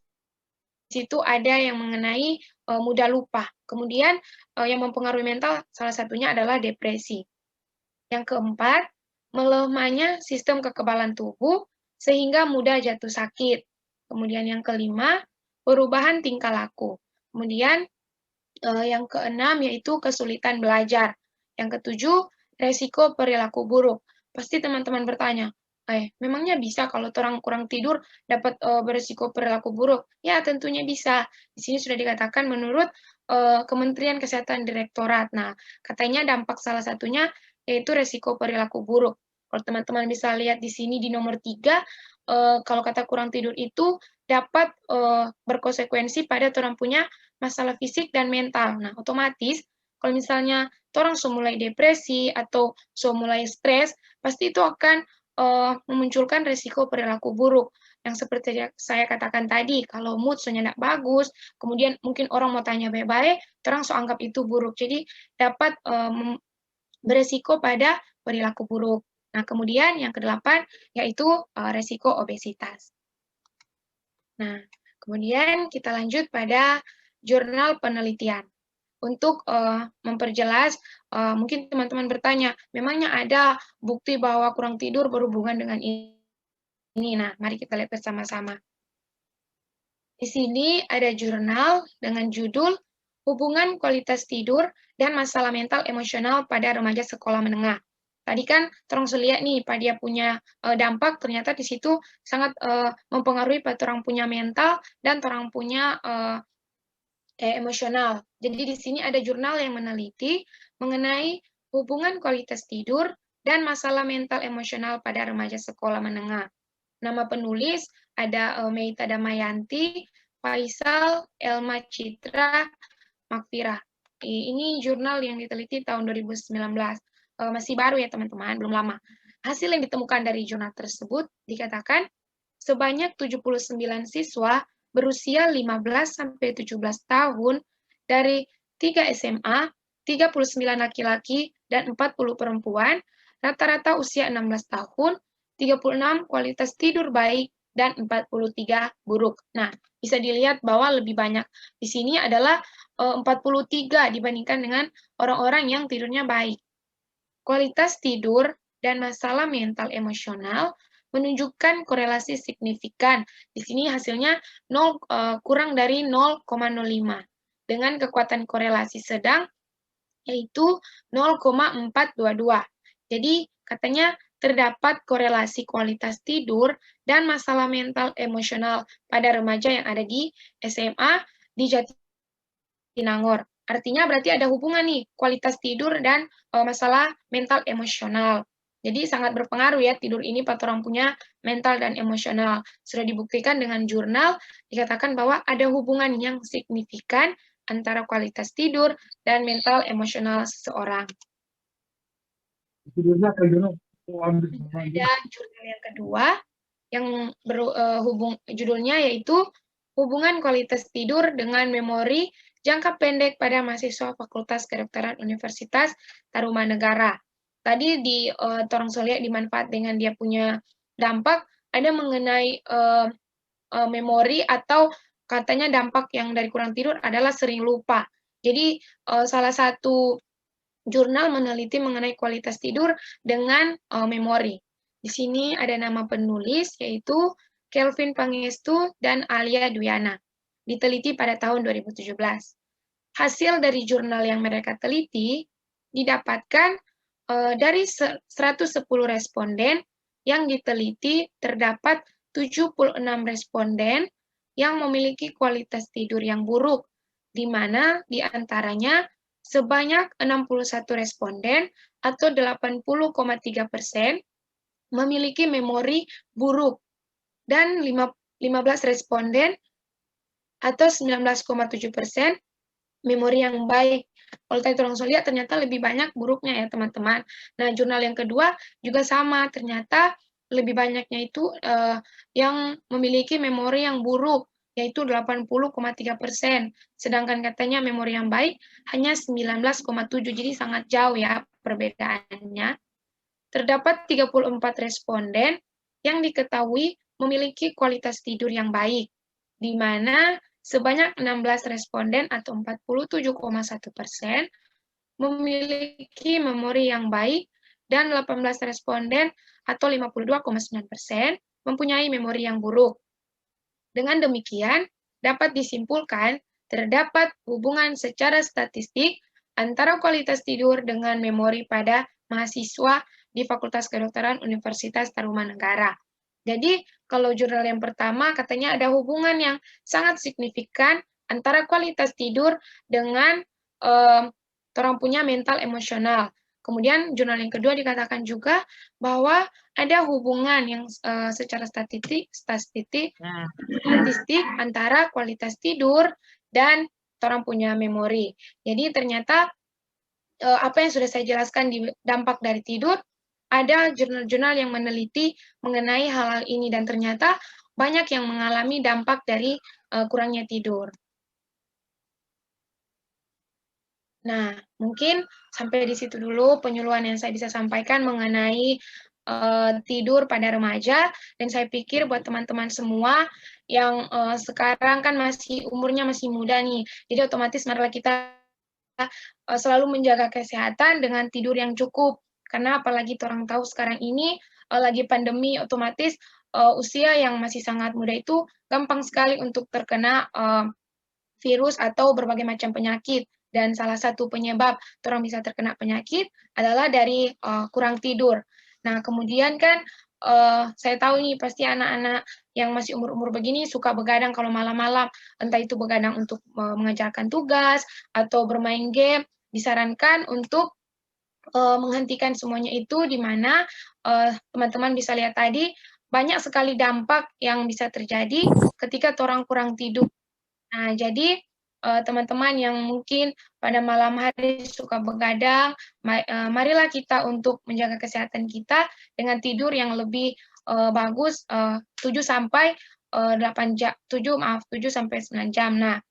situ ada yang mengenai mudah lupa. Kemudian yang mempengaruhi mental salah satunya adalah depresi. Yang keempat, melemahnya sistem kekebalan tubuh sehingga mudah jatuh sakit. Kemudian yang kelima, perubahan tingkah laku. Kemudian yang keenam yaitu kesulitan belajar. Yang ketujuh, resiko perilaku buruk. Pasti teman-teman bertanya, memangnya bisa kalau orang kurang tidur dapat beresiko perilaku buruk? Ya, tentunya bisa. Di sini sudah dikatakan menurut Kementerian Kesehatan Direktorat. Nah, katanya dampak salah satunya yaitu resiko perilaku buruk. Kalau teman-teman bisa lihat di sini di nomor 3, kalau kata kurang tidur itu dapat berkonsekuensi pada orang punya masalah fisik dan mental. Nah, otomatis kalau misalnya orang mulai depresi atau mulai stres, pasti itu akan memunculkan risiko perilaku buruk. Yang seperti saya katakan tadi, kalau mood tidak bagus, kemudian mungkin orang mau tanya baik-baik, orang anggap itu buruk. Jadi dapat beresiko pada perilaku buruk. Nah, kemudian yang ke-8 yaitu resiko obesitas. Nah, kemudian kita lanjut pada jurnal penelitian. Untuk memperjelas, mungkin teman-teman bertanya, memangnya ada bukti bahwa kurang tidur berhubungan dengan ini? Nah, mari kita lihat bersama-sama. Di sini ada jurnal dengan judul Hubungan Kualitas Tidur dan Masalah Mental Emosional pada Remaja Sekolah Menengah. Tadi kan terang lihat nih, pada dia punya dampak, ternyata di situ sangat mempengaruhi pada orang punya mental dan orang punya emosional. Jadi di sini ada jurnal yang meneliti mengenai hubungan kualitas tidur dan masalah mental emosional pada remaja sekolah menengah. Nama penulis ada Meita Damayanti, Faisal, Elma Citra, Makfirah. Ini jurnal yang diteliti tahun 2019. Masih baru ya teman-teman, belum lama. Hasil yang ditemukan dari jurnal tersebut dikatakan sebanyak 79 siswa berusia 15-17 tahun dari 3 SMA, 39 laki-laki, dan 40 perempuan, rata-rata usia 16 tahun, 36 kualitas tidur baik, dan 43 buruk. Nah, bisa dilihat bahwa lebih banyak di sini adalah 43 dibandingkan dengan orang-orang yang tidurnya baik. Kualitas tidur dan masalah mental emosional menunjukkan korelasi signifikan. Di sini hasilnya kurang dari 0,05 dengan kekuatan korelasi sedang yaitu 0,422. Jadi katanya terdapat korelasi kualitas tidur dan masalah mental emosional pada remaja yang ada di SMA di Jatinangor. Artinya berarti ada hubungan nih kualitas tidur dan masalah mental emosional. Jadi sangat berpengaruh ya tidur ini pada orang punya mental dan emosional. Sudah dibuktikan dengan jurnal, dikatakan bahwa ada hubungan yang signifikan antara kualitas tidur dan mental emosional seseorang. Ada jurnal yang kedua yang judulnya yaitu hubungan kualitas tidur dengan memori jangka pendek pada mahasiswa Fakultas Kedokteran Universitas Tarumanegara. Tadi di Torong Soliak dimanfaat dengan dia punya dampak, ada mengenai memori atau katanya dampak yang dari kurang tidur adalah sering lupa. Jadi salah satu jurnal meneliti mengenai kualitas tidur dengan memori. Di sini ada nama penulis yaitu Kelvin Pangestu dan Alia Dwiana. Diteliti pada tahun 2017. Hasil dari jurnal yang mereka teliti didapatkan dari 110 responden yang diteliti terdapat 76 responden yang memiliki kualitas tidur yang buruk, di mana di antaranya sebanyak 61 responden atau 80,3% memiliki memori buruk dan 15 responden atau 19,7% memori yang baik. Kalau tadi orang lihat ternyata lebih banyak buruknya ya teman-teman. Nah, jurnal yang kedua juga sama, ternyata lebih banyaknya itu yang memiliki memori yang buruk yaitu 80,3%. Sedangkan katanya memori yang baik hanya 19,7%, jadi sangat jauh ya perbedaannya. Terdapat 34 responden yang diketahui memiliki kualitas tidur yang baik, di mana sebanyak 16 responden atau 47,1% memiliki memori yang baik dan 18 responden atau 52,9% mempunyai memori yang buruk. Dengan demikian, dapat disimpulkan terdapat hubungan secara statistik antara kualitas tidur dengan memori pada mahasiswa di Fakultas Kedokteran Universitas Tarumanegara. Jadi, kalau jurnal yang pertama katanya ada hubungan yang sangat signifikan antara kualitas tidur dengan orang punya mental emosional. Kemudian jurnal yang kedua dikatakan juga bahwa ada hubungan yang secara statistik antara kualitas tidur dan orang punya memori. Jadi ternyata apa yang sudah saya jelaskan di dampak dari tidur, ada jurnal-jurnal yang meneliti mengenai hal-hal ini dan ternyata banyak yang mengalami dampak dari kurangnya tidur. Nah, mungkin sampai di situ dulu penyuluhan yang saya bisa sampaikan mengenai tidur pada remaja, dan saya pikir buat teman-teman semua yang sekarang kan umurnya masih muda nih, jadi otomatis marilah kita selalu menjaga kesehatan dengan tidur yang cukup, karena apalagi orang tahu sekarang ini lagi pandemi, otomatis usia yang masih sangat muda itu gampang sekali untuk terkena virus atau berbagai macam penyakit. Dan salah satu penyebab orang bisa terkena penyakit adalah dari kurang tidur. Nah, kemudian kan saya tahu nih pasti anak-anak yang masih umur-umur begini suka begadang kalau malam-malam, entah itu begadang untuk mengerjakan tugas atau bermain game. Disarankan untuk menghentikan semuanya itu, di mana teman-teman bisa lihat tadi banyak sekali dampak yang bisa terjadi ketika orang kurang tidur. Nah, jadi teman-teman yang mungkin pada malam hari suka begadang, marilah kita untuk menjaga kesehatan kita dengan tidur yang lebih bagus, 7 sampai 9 jam. Nah,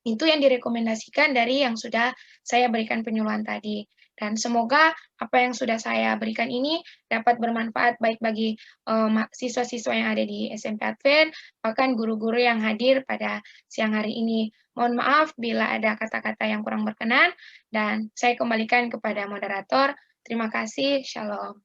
itu yang direkomendasikan dari yang sudah saya berikan penyuluhan tadi. Dan semoga apa yang sudah saya berikan ini dapat bermanfaat baik bagi siswa-siswa yang ada di SMP Advent, bahkan guru-guru yang hadir pada siang hari ini. Mohon maaf bila ada kata-kata yang kurang berkenan, dan saya kembalikan kepada moderator. Terima kasih. Shalom.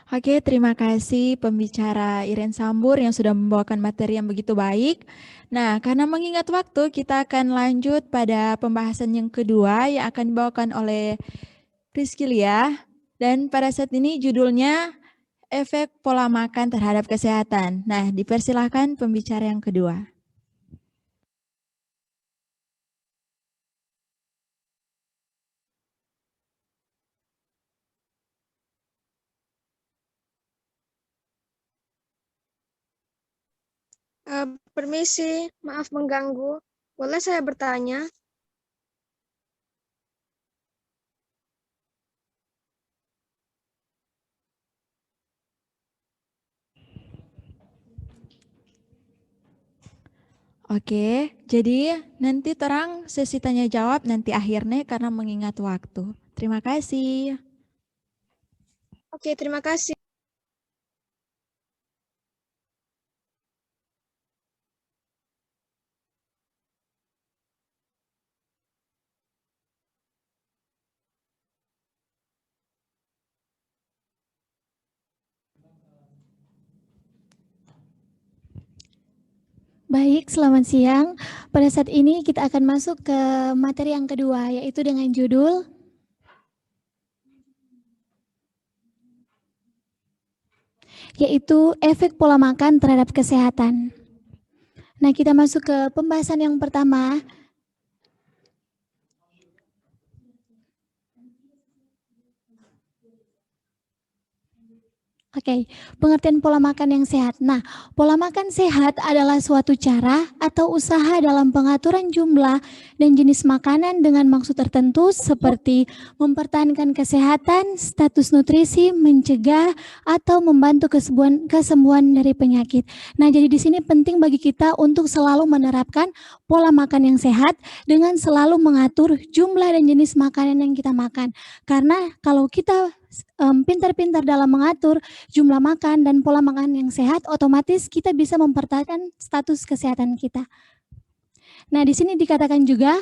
Oke, terima kasih pembicara Iren Sambur yang sudah membawakan materi yang begitu baik. Nah, karena mengingat waktu, kita akan lanjut pada pembahasan yang kedua yang akan dibawakan oleh Rizky Lia. Dan pada saat ini judulnya Efek Pola Makan Terhadap Kesehatan. Nah, dipersilahkan pembicara yang kedua. Permisi, maaf mengganggu. Boleh saya bertanya? Oke, jadi nanti terang sesi tanya jawab nanti akhirnya karena mengingat waktu. Terima kasih. Oke, terima kasih. Baik, selamat siang. Pada saat ini kita akan masuk ke materi yang kedua, yaitu dengan judul efek pola makan terhadap kesehatan. Nah, kita masuk ke pembahasan yang pertama. Oke, pengertian pola makan yang sehat. Nah, pola makan sehat adalah suatu cara atau usaha dalam pengaturan jumlah dan jenis makanan dengan maksud tertentu seperti mempertahankan kesehatan, status nutrisi, mencegah, atau membantu kesembuhan dari penyakit. Nah, jadi di sini penting bagi kita untuk selalu menerapkan pola makan yang sehat dengan selalu mengatur jumlah dan jenis makanan yang kita makan. Karena kalau kita pintar-pintar dalam mengatur jumlah makan dan pola makan yang sehat, otomatis kita bisa mempertahankan status kesehatan kita. Nah, di sini dikatakan juga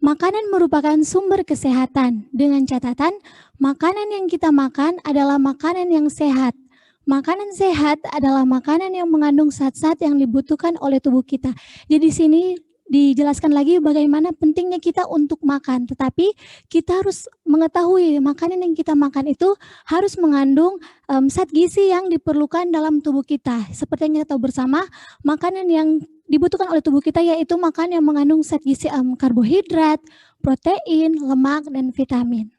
makanan merupakan sumber kesehatan dengan catatan makanan yang kita makan adalah makanan yang sehat. Makanan sehat adalah makanan yang mengandung zat-zat yang dibutuhkan oleh tubuh kita. Jadi di sini dijelaskan lagi bagaimana pentingnya kita untuk makan, tetapi kita harus mengetahui makanan yang kita makan itu harus mengandung zat gizi yang diperlukan dalam tubuh kita. Seperti yang kita tahu bersama, makanan yang dibutuhkan oleh tubuh kita yaitu makanan yang mengandung zat gizi karbohidrat, protein, lemak, dan vitamin.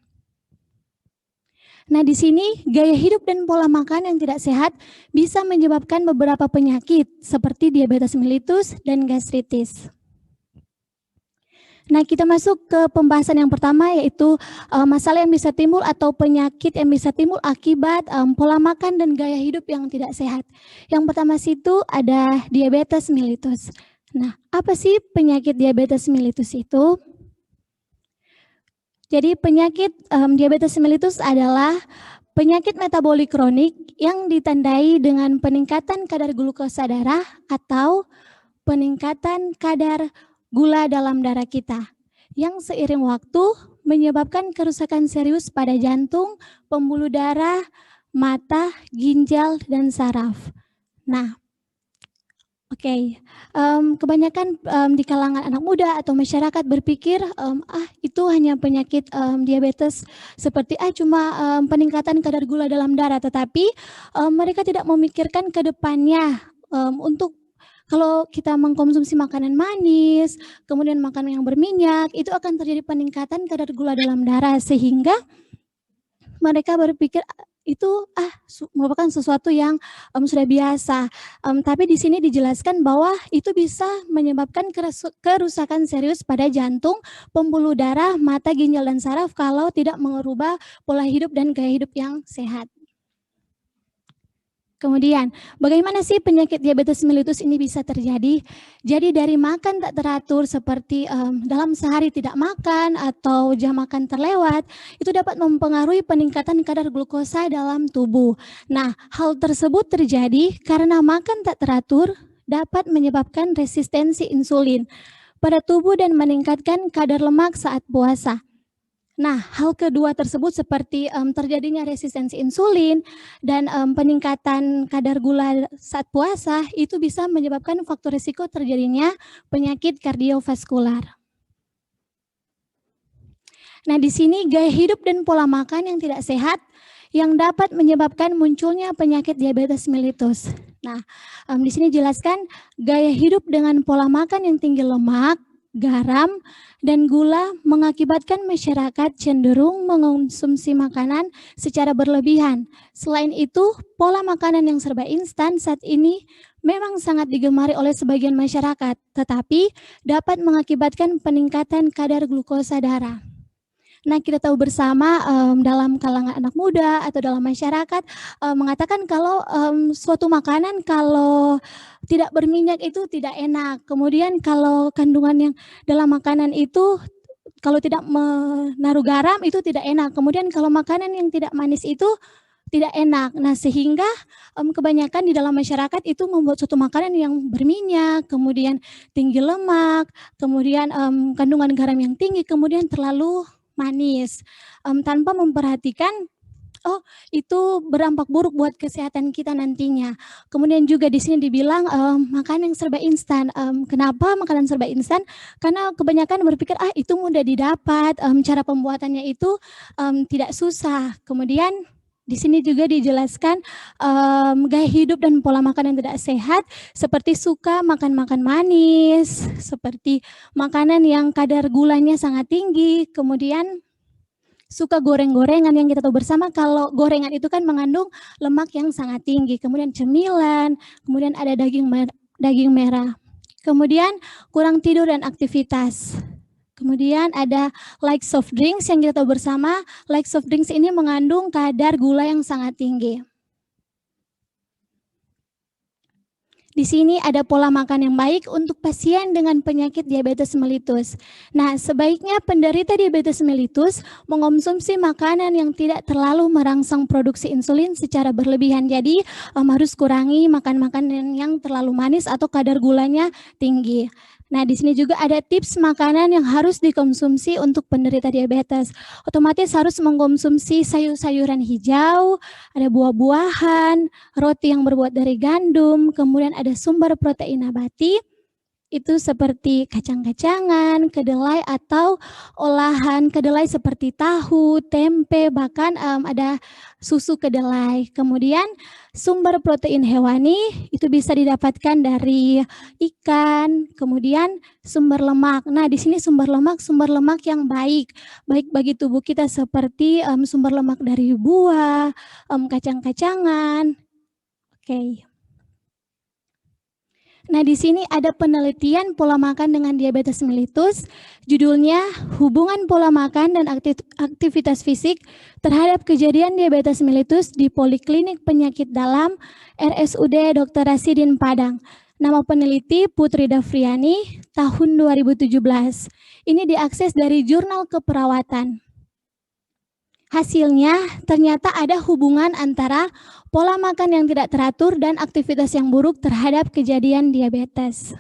Nah, di sini gaya hidup dan pola makan yang tidak sehat bisa menyebabkan beberapa penyakit seperti diabetes mellitus dan gastritis. Nah, kita masuk ke pembahasan yang pertama yaitu masalah yang bisa timbul atau penyakit yang bisa timbul akibat pola makan dan gaya hidup yang tidak sehat. Yang pertama situ ada diabetes mellitus. Nah, apa sih penyakit diabetes mellitus itu? Jadi penyakit diabetes mellitus adalah penyakit metabolik kronik yang ditandai dengan peningkatan kadar glukosa darah atau peningkatan kadar gula dalam darah kita yang seiring waktu menyebabkan kerusakan serius pada jantung, pembuluh darah, mata, ginjal, dan saraf. Nah, kebanyakan di kalangan anak muda atau masyarakat berpikir itu hanya penyakit diabetes seperti cuma peningkatan kadar gula dalam darah, tetapi mereka tidak memikirkan ke depannya untuk kalau kita mengkonsumsi makanan manis, kemudian makanan yang berminyak, itu akan terjadi peningkatan kadar gula dalam darah sehingga mereka berpikir itu merupakan sesuatu yang sudah biasa. Tapi di sini dijelaskan bahwa itu bisa menyebabkan kerusakan serius pada jantung, pembuluh darah, mata, ginjal, dan saraf kalau tidak mengubah pola hidup dan gaya hidup yang sehat. Kemudian, bagaimana sih penyakit diabetes mellitus ini bisa terjadi? Jadi dari makan tak teratur seperti dalam sehari tidak makan atau jam makan terlewat, itu dapat mempengaruhi peningkatan kadar glukosa dalam tubuh. Nah, hal tersebut terjadi karena makan tak teratur dapat menyebabkan resistensi insulin pada tubuh dan meningkatkan kadar lemak saat puasa. Nah, hal kedua tersebut seperti terjadinya resistensi insulin dan peningkatan kadar gula saat puasa itu bisa menyebabkan faktor risiko terjadinya penyakit kardiovaskular. Nah, di sini gaya hidup dan pola makan yang tidak sehat yang dapat menyebabkan munculnya penyakit diabetes mellitus. Nah, di sini jelaskan gaya hidup dengan pola makan yang tinggi lemak, garam, dan gula mengakibatkan masyarakat cenderung mengonsumsi makanan secara berlebihan. Selain itu, pola makanan yang serba instan saat ini memang sangat digemari oleh sebagian masyarakat, tetapi dapat mengakibatkan peningkatan kadar glukosa darah. Nah, kita tahu bersama dalam kalangan anak muda atau dalam masyarakat mengatakan kalau suatu makanan kalau tidak berminyak itu tidak enak. Kemudian kalau kandungan yang dalam makanan itu kalau tidak menaruh garam itu tidak enak. Kemudian kalau makanan yang tidak manis itu tidak enak. Nah, sehingga kebanyakan di dalam masyarakat itu membuat suatu makanan yang berminyak, kemudian tinggi lemak, kemudian kandungan garam yang tinggi, kemudian terlalu manis, tanpa memperhatikan itu berdampak buruk buat kesehatan kita nantinya. Kemudian juga di sini dibilang makanan yang serba instan. Kenapa makanan serba instan? Karena kebanyakan berpikir itu mudah didapat, cara pembuatannya itu tidak susah. Kemudian di sini juga dijelaskan gaya hidup dan pola makan yang tidak sehat seperti suka makan-makan manis, seperti makanan yang kadar gulanya sangat tinggi, kemudian suka goreng-gorengan yang kita tahu bersama kalau gorengan itu kan mengandung lemak yang sangat tinggi. Kemudian cemilan, kemudian ada daging merah. Kemudian kurang tidur dan aktivitas. Kemudian ada like soft drinks yang kita tahu bersama, like soft drinks ini mengandung kadar gula yang sangat tinggi. Di sini ada pola makan yang baik untuk pasien dengan penyakit diabetes mellitus. Nah, sebaiknya penderita diabetes mellitus mengonsumsi makanan yang tidak terlalu merangsang produksi insulin secara berlebihan. Jadi, harus kurangi makan makanan yang terlalu manis atau kadar gulanya tinggi. Nah, di sini juga ada tips makanan yang harus dikonsumsi untuk penderita diabetes. Otomatis harus mengkonsumsi sayur-sayuran hijau, ada buah-buahan, roti yang berbuat dari gandum, kemudian ada sumber protein nabati, itu seperti kacang-kacangan, kedelai atau olahan kedelai seperti tahu, tempe, bahkan ada susu kedelai. Kemudian sumber protein hewani itu bisa didapatkan dari ikan, kemudian sumber lemak. Nah, di sini sumber lemak yang baik bagi tubuh kita seperti sumber lemak dari buah, kacang-kacangan. Oke. Nah, di sini ada penelitian pola makan dengan diabetes mellitus. Judulnya Hubungan Pola Makan dan Aktivitas Fisik terhadap Kejadian Diabetes Mellitus di Poliklinik Penyakit Dalam RSUD Dr. Rasidin Padang. Nama peneliti Putri Dafriani tahun 2017. Ini diakses dari Jurnal Keperawatan. Hasilnya ternyata ada hubungan antara pola makan yang tidak teratur dan aktivitas yang buruk terhadap kejadian diabetes.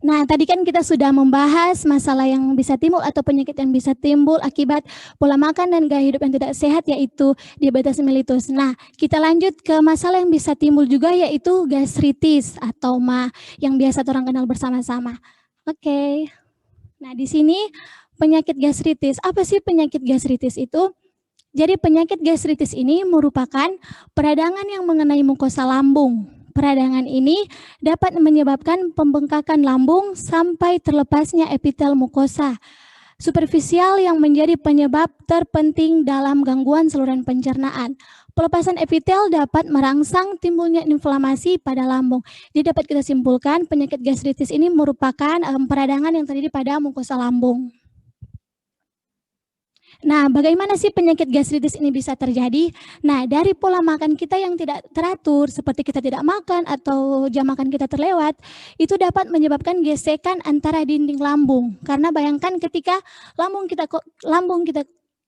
Nah, tadi kan kita sudah membahas masalah yang bisa timbul atau penyakit yang bisa timbul akibat pola makan dan gaya hidup yang tidak sehat, yaitu diabetes mellitus. Nah, kita lanjut ke masalah yang bisa timbul juga, yaitu gastritis atau MA yang biasa orang kenal bersama-sama. Oke. Nah, di sini penyakit gastritis. Apa sih penyakit gastritis itu? Jadi penyakit gastritis ini merupakan peradangan yang mengenai mukosa lambung. Peradangan ini dapat menyebabkan pembengkakan lambung sampai terlepasnya epitel mukosa superficial yang menjadi penyebab terpenting dalam gangguan saluran pencernaan. Pelepasan epitel dapat merangsang timbulnya inflamasi pada lambung. Jadi dapat kita simpulkan penyakit gastritis ini merupakan peradangan yang terjadi pada mukosa lambung. Nah, bagaimana sih penyakit gastritis ini bisa terjadi? Nah, dari pola makan kita yang tidak teratur, seperti kita tidak makan atau jam makan kita terlewat, itu dapat menyebabkan gesekan antara dinding lambung. Karena bayangkan ketika lambung kita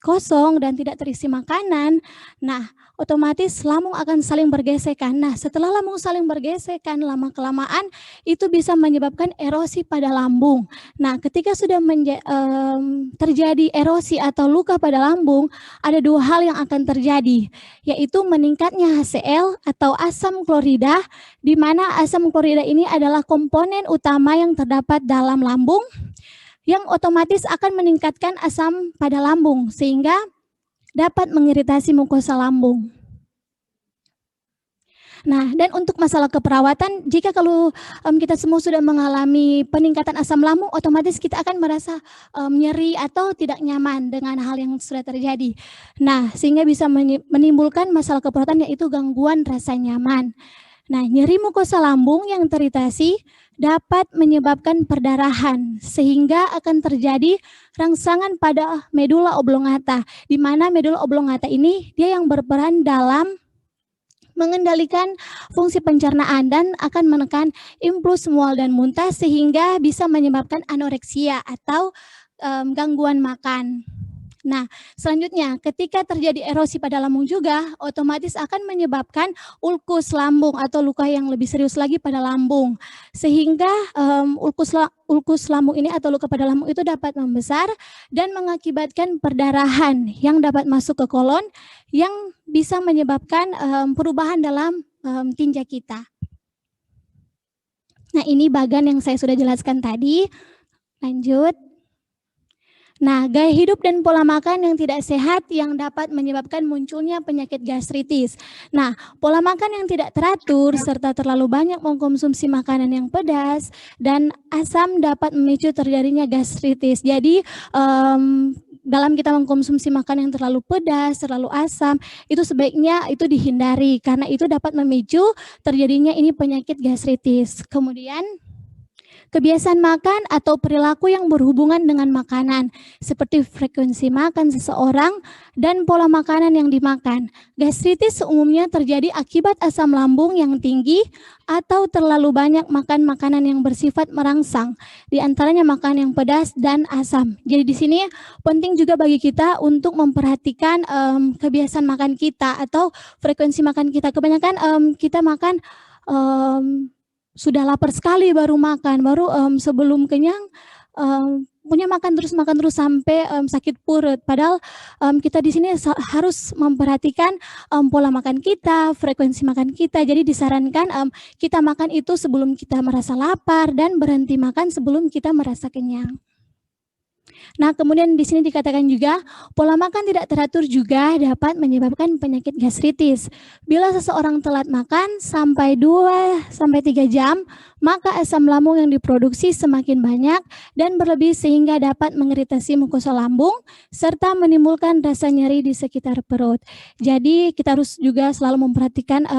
kosong dan tidak terisi makanan, nah otomatis lambung akan saling bergesekan. Nah, setelah lambung saling bergesekan, lama-kelamaan itu bisa menyebabkan erosi pada lambung. Nah, ketika sudah terjadi erosi atau luka pada lambung, ada dua hal yang akan terjadi, yaitu meningkatnya HCl atau asam klorida, di mana asam klorida ini adalah komponen utama yang terdapat dalam lambung, yang otomatis akan meningkatkan asam pada lambung sehingga dapat mengiritasi mukosa lambung. Nah, dan untuk masalah keperawatan, jika kalau kita semua sudah mengalami peningkatan asam lambung, otomatis kita akan merasa nyeri atau tidak nyaman dengan hal yang sudah terjadi. Nah, sehingga bisa menimbulkan masalah keperawatan, yaitu gangguan rasa nyaman. Nah, nyeri mukosa lambung yang teriritasi dapat menyebabkan perdarahan sehingga akan terjadi rangsangan pada medula oblongata, di mana medula oblongata ini dia yang berperan dalam mengendalikan fungsi pencernaan dan akan menekan impuls mual dan muntah sehingga bisa menyebabkan anoreksia atau gangguan makan. Nah, selanjutnya ketika terjadi erosi pada lambung juga otomatis akan menyebabkan ulkus lambung atau luka yang lebih serius lagi pada lambung. Sehingga ulkus lambung ini atau luka pada lambung itu dapat membesar dan mengakibatkan perdarahan yang dapat masuk ke kolon yang bisa menyebabkan perubahan dalam tinja kita. Nah, ini bagan yang saya sudah jelaskan tadi. Lanjut. Nah, gaya hidup dan pola makan yang tidak sehat yang dapat menyebabkan munculnya penyakit gastritis. Nah, pola makan yang tidak teratur serta terlalu banyak mengkonsumsi makanan yang pedas dan asam dapat memicu terjadinya gastritis. Jadi, dalam kita mengkonsumsi makanan yang terlalu pedas, terlalu asam, itu sebaiknya itu dihindari karena itu dapat memicu terjadinya ini penyakit gastritis. Kemudian kebiasaan makan atau perilaku yang berhubungan dengan makanan, seperti frekuensi makan seseorang dan pola makanan yang dimakan. Gastritis umumnya terjadi akibat asam lambung yang tinggi atau terlalu banyak makan makanan yang bersifat merangsang, di antaranya makan yang pedas dan asam. Jadi di sini penting juga bagi kita untuk memperhatikan kebiasaan makan kita atau frekuensi makan kita. Kebanyakan kita makan sudah lapar sekali baru makan, baru sebelum kenyang punya makan terus sampai sakit perut. Padahal kita di sini harus memperhatikan pola makan kita, frekuensi makan kita. Jadi disarankan kita makan itu sebelum kita merasa lapar dan berhenti makan sebelum kita merasa kenyang. Nah, kemudian di sini dikatakan juga pola makan tidak teratur juga dapat menyebabkan penyakit gastritis. Bila seseorang telat makan sampai 2-3 jam, maka asam lambung yang diproduksi semakin banyak dan berlebih sehingga dapat mengiritasi mukosa lambung serta menimbulkan rasa nyeri di sekitar perut. Jadi kita harus juga selalu memperhatikan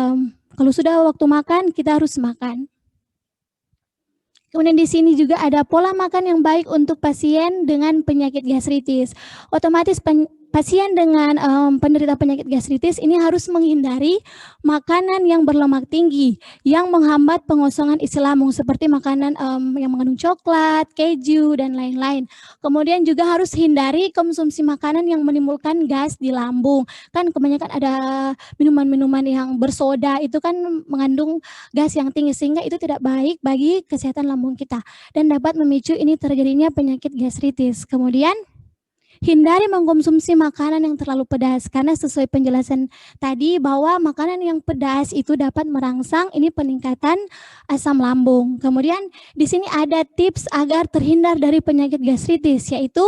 kalau sudah waktu makan kita harus makan. Kemudian di sini juga ada pola makan yang baik untuk pasien dengan penyakit gastritis. Otomatis pasien dengan penderita penyakit gastritis ini harus menghindari makanan yang berlemak tinggi yang menghambat pengosongan isi lambung seperti makanan yang mengandung coklat, keju, dan lain-lain. Kemudian juga harus hindari konsumsi makanan yang menimbulkan gas di lambung. Kan kebanyakan ada minuman-minuman yang bersoda itu kan mengandung gas yang tinggi sehingga itu tidak baik bagi kesehatan lambung kita dan dapat memicu ini terjadinya penyakit gastritis. Kemudian hindari mengkonsumsi makanan yang terlalu pedas karena sesuai penjelasan tadi bahwa makanan yang pedas itu dapat merangsang ini peningkatan asam lambung. Kemudian di sini ada tips agar terhindar dari penyakit gastritis, yaitu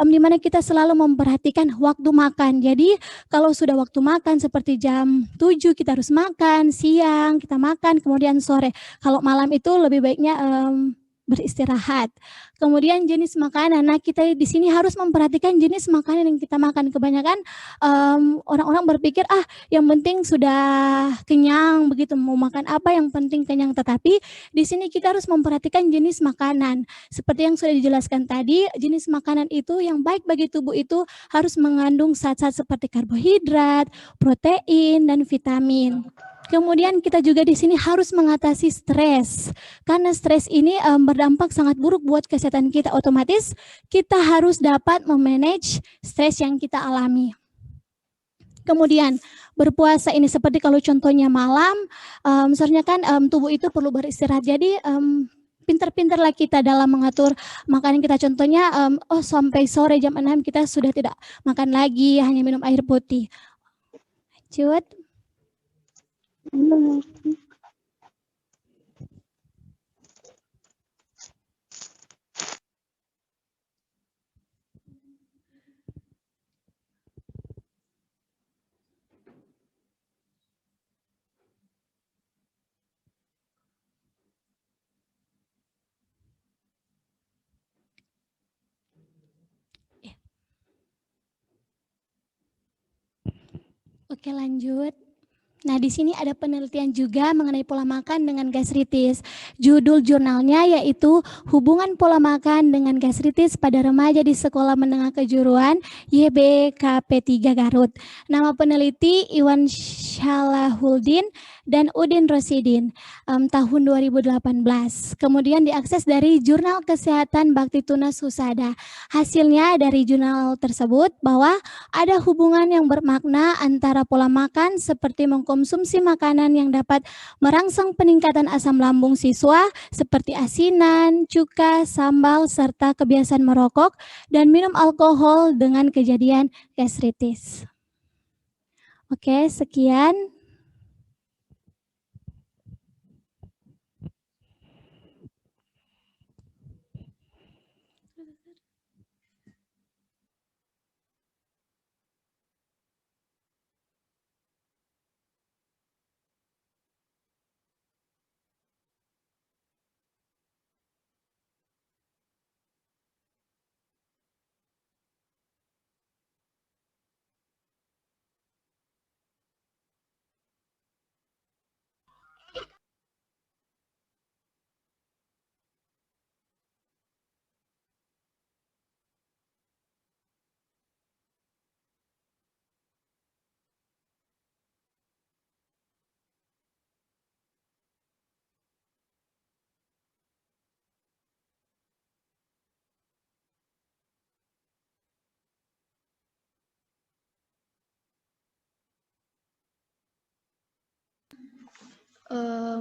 di mana kita selalu memperhatikan waktu makan. Jadi kalau sudah waktu makan seperti jam 7 kita harus makan, siang kita makan, kemudian sore. Kalau malam itu lebih baiknya beristirahat. Kemudian jenis makanan. Nah, kita di sini harus memperhatikan jenis makanan yang kita makan. Kebanyakan orang-orang berpikir yang penting sudah kenyang begitu, mau makan apa yang penting kenyang. Tetapi di sini kita harus memperhatikan jenis makanan. Seperti yang sudah dijelaskan tadi, jenis makanan itu yang baik bagi tubuh itu harus mengandung zat-zat seperti karbohidrat, protein, dan vitamin. Kemudian kita juga di sini harus mengatasi stres, karena stres ini berdampak sangat buruk buat kesehatan kita. Otomatis kita harus dapat memanage stres yang kita alami. Kemudian berpuasa ini seperti kalau contohnya malam, misalnya kan tubuh itu perlu beristirahat. Jadi pintar-pintarlah kita dalam mengatur makanan kita. Contohnya sampai sore jam 6 kita sudah tidak makan lagi, hanya minum air putih. Lanjut. Oke, lanjut. Nah, di sini ada penelitian juga mengenai pola makan dengan gastritis. Judul jurnalnya yaitu Hubungan Pola Makan dengan Gastritis pada Remaja di Sekolah Menengah Kejuruan YBKP3 Garut. Nama peneliti Iwan Syalahuddin dan Udin Rosidin tahun 2018. Kemudian diakses dari Jurnal Kesehatan Bakti Tunas Husada. Hasilnya dari jurnal tersebut bahwa ada hubungan yang bermakna antara pola makan seperti mengkonsumsi makanan yang dapat merangsang peningkatan asam lambung siswa seperti asinan, cuka, sambal, serta kebiasaan merokok dan minum alkohol dengan kejadian gastritis. Oke, sekian.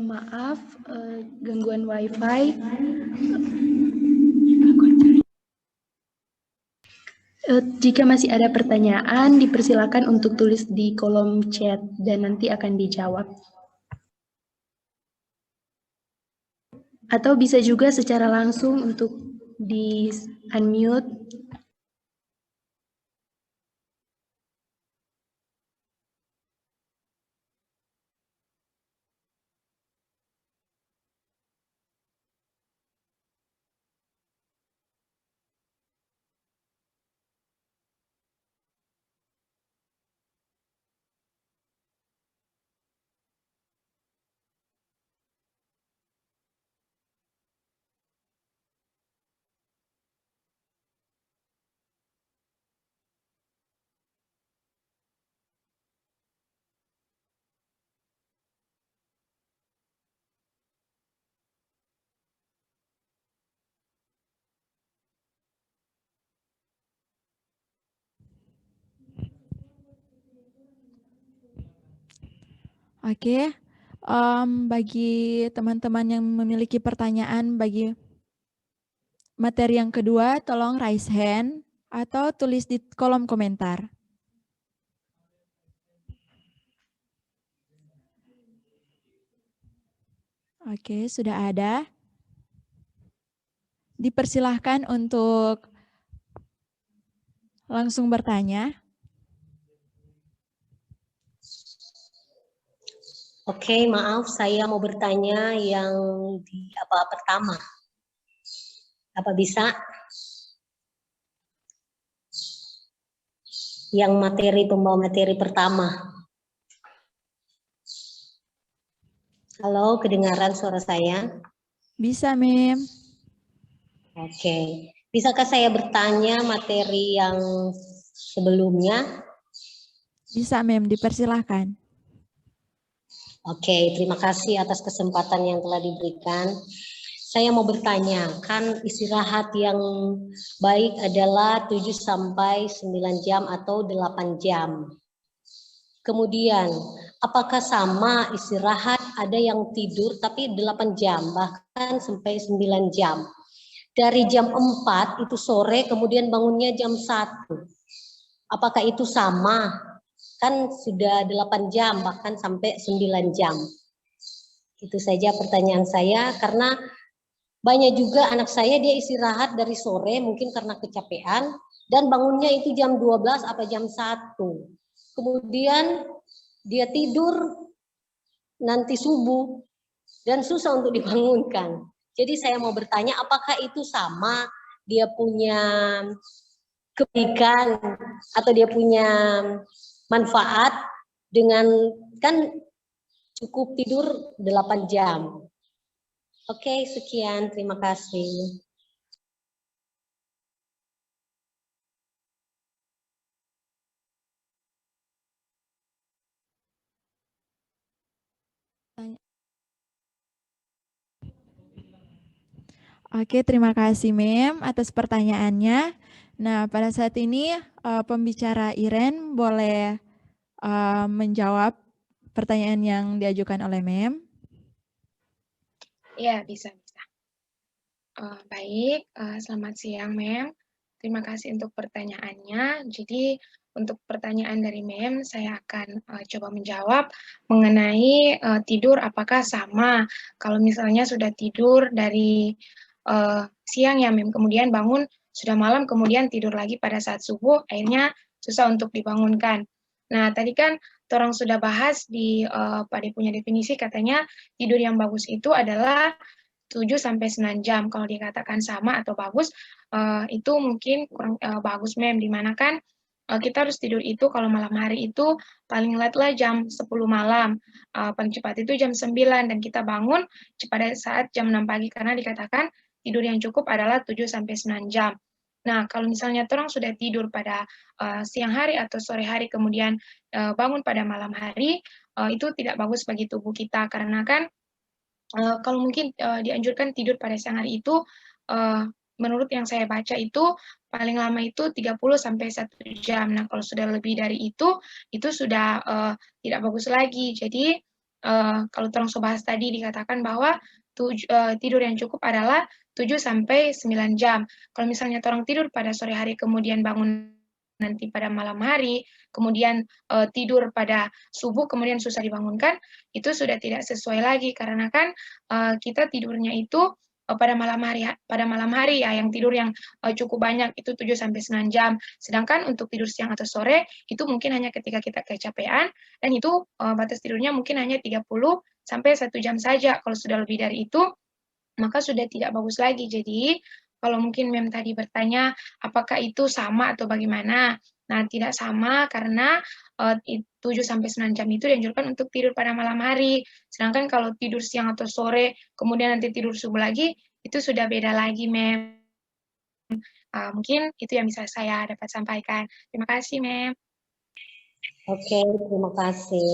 Maaf, gangguan WiFi. Jika masih ada pertanyaan, dipersilakan untuk tulis di kolom chat dan nanti akan dijawab. Atau bisa juga secara langsung untuk di-unmute. Oke, bagi teman-teman yang memiliki pertanyaan bagi materi yang kedua, tolong raise hand atau tulis di kolom komentar. Oke, sudah ada. Dipersilahkan untuk langsung bertanya. Oke, maaf, saya mau bertanya yang di pertama. Apa bisa? Yang pembawa materi pertama. Halo, kedengaran suara saya? Bisa, Mem. Oke. Bisakah saya bertanya materi yang sebelumnya? Bisa, Mem, dipersilahkan. Oke, terima kasih atas kesempatan yang telah diberikan. Saya mau bertanya, kan istirahat yang baik adalah 7 sampai 9 jam atau 8 jam. Kemudian, apakah sama istirahat ada yang tidur tapi 8 jam, bahkan sampai 9 jam. Dari jam 4 itu sore, kemudian bangunnya jam 1. Apakah itu sama? Kan sudah 8 jam, bahkan sampai 9 jam. Itu saja pertanyaan saya, karena banyak juga anak saya dia istirahat dari sore, mungkin karena kecapean, dan bangunnya itu jam 12 atau jam 1. Kemudian dia tidur nanti subuh, dan susah untuk dibangunkan. Jadi saya mau bertanya, apakah itu sama dia punya kebaikan atau dia punya manfaat dengan kan cukup tidur 8 jam. Oke, sekian. Terima kasih. Oke, terima kasih Mem atas pertanyaannya. Nah, pada saat ini pembicara Iren boleh menjawab pertanyaan yang diajukan oleh Mem. Ya, bisa. Baik, selamat siang Mem. Terima kasih untuk pertanyaannya. Jadi untuk pertanyaan dari Mem, saya akan coba menjawab mengenai tidur apakah sama. Kalau misalnya sudah tidur dari siang ya Mem, kemudian bangun sudah malam, kemudian tidur lagi pada saat subuh, akhirnya susah untuk dibangunkan. Nah, tadi kan orang sudah bahas pada punya definisi, katanya tidur yang bagus itu adalah 7-9 jam. Kalau dikatakan sama atau bagus, itu mungkin kurang bagus Mem, dimana kan kita harus tidur itu kalau malam hari itu paling lambat lah jam 10 malam, paling cepat itu jam 9, dan kita bangun pada saat jam 6 pagi, karena dikatakan tidur yang cukup adalah 7-9 jam. Nah, kalau misalnya orang sudah tidur pada siang hari atau sore hari, kemudian bangun pada malam hari, itu tidak bagus bagi tubuh kita, karena kan kalau mungkin dianjurkan tidur pada siang hari itu, menurut yang saya baca itu paling lama itu 30 sampai 1 jam. Nah, kalau sudah lebih dari itu sudah tidak bagus lagi. Jadi kalau terang bahas tadi dikatakan bahwa tidur yang cukup adalah 7 sampai 9 jam. Kalau misalnya orang tidur pada sore hari kemudian bangun nanti pada malam hari, kemudian tidur pada subuh kemudian susah dibangunkan, itu sudah tidak sesuai lagi karena kan kita tidurnya itu pada malam hari ya, yang tidur yang cukup banyak itu 7 sampai 9 jam. Sedangkan untuk tidur siang atau sore itu mungkin hanya ketika kita kecapean dan itu batas tidurnya mungkin hanya 30 sampai 1 jam saja. Kalau sudah lebih dari itu maka sudah tidak bagus lagi. Jadi kalau mungkin Mem tadi bertanya apakah itu sama atau bagaimana? Nah, tidak sama karena 7 sampai 9 jam itu dianjurkan untuk tidur pada malam hari. Sedangkan kalau tidur siang atau sore, kemudian nanti tidur subuh lagi, itu sudah beda lagi, Mem. Mungkin itu yang bisa saya dapat sampaikan. Terima kasih, Mem. Oke, terima kasih.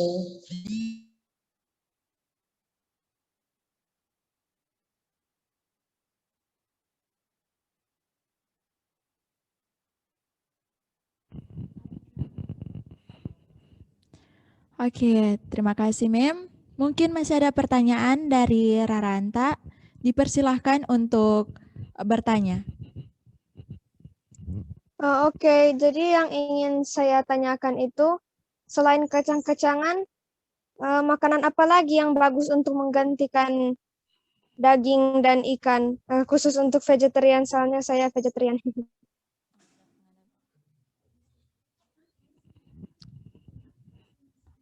Oke, terima kasih Mem. Mungkin masih ada pertanyaan dari Raranta. Dipersilahkan untuk bertanya. Oke, jadi yang ingin saya tanyakan itu, selain kacang-kacangan, makanan apa lagi yang bagus untuk menggantikan daging dan ikan, khusus untuk vegetarian, soalnya saya vegetarian.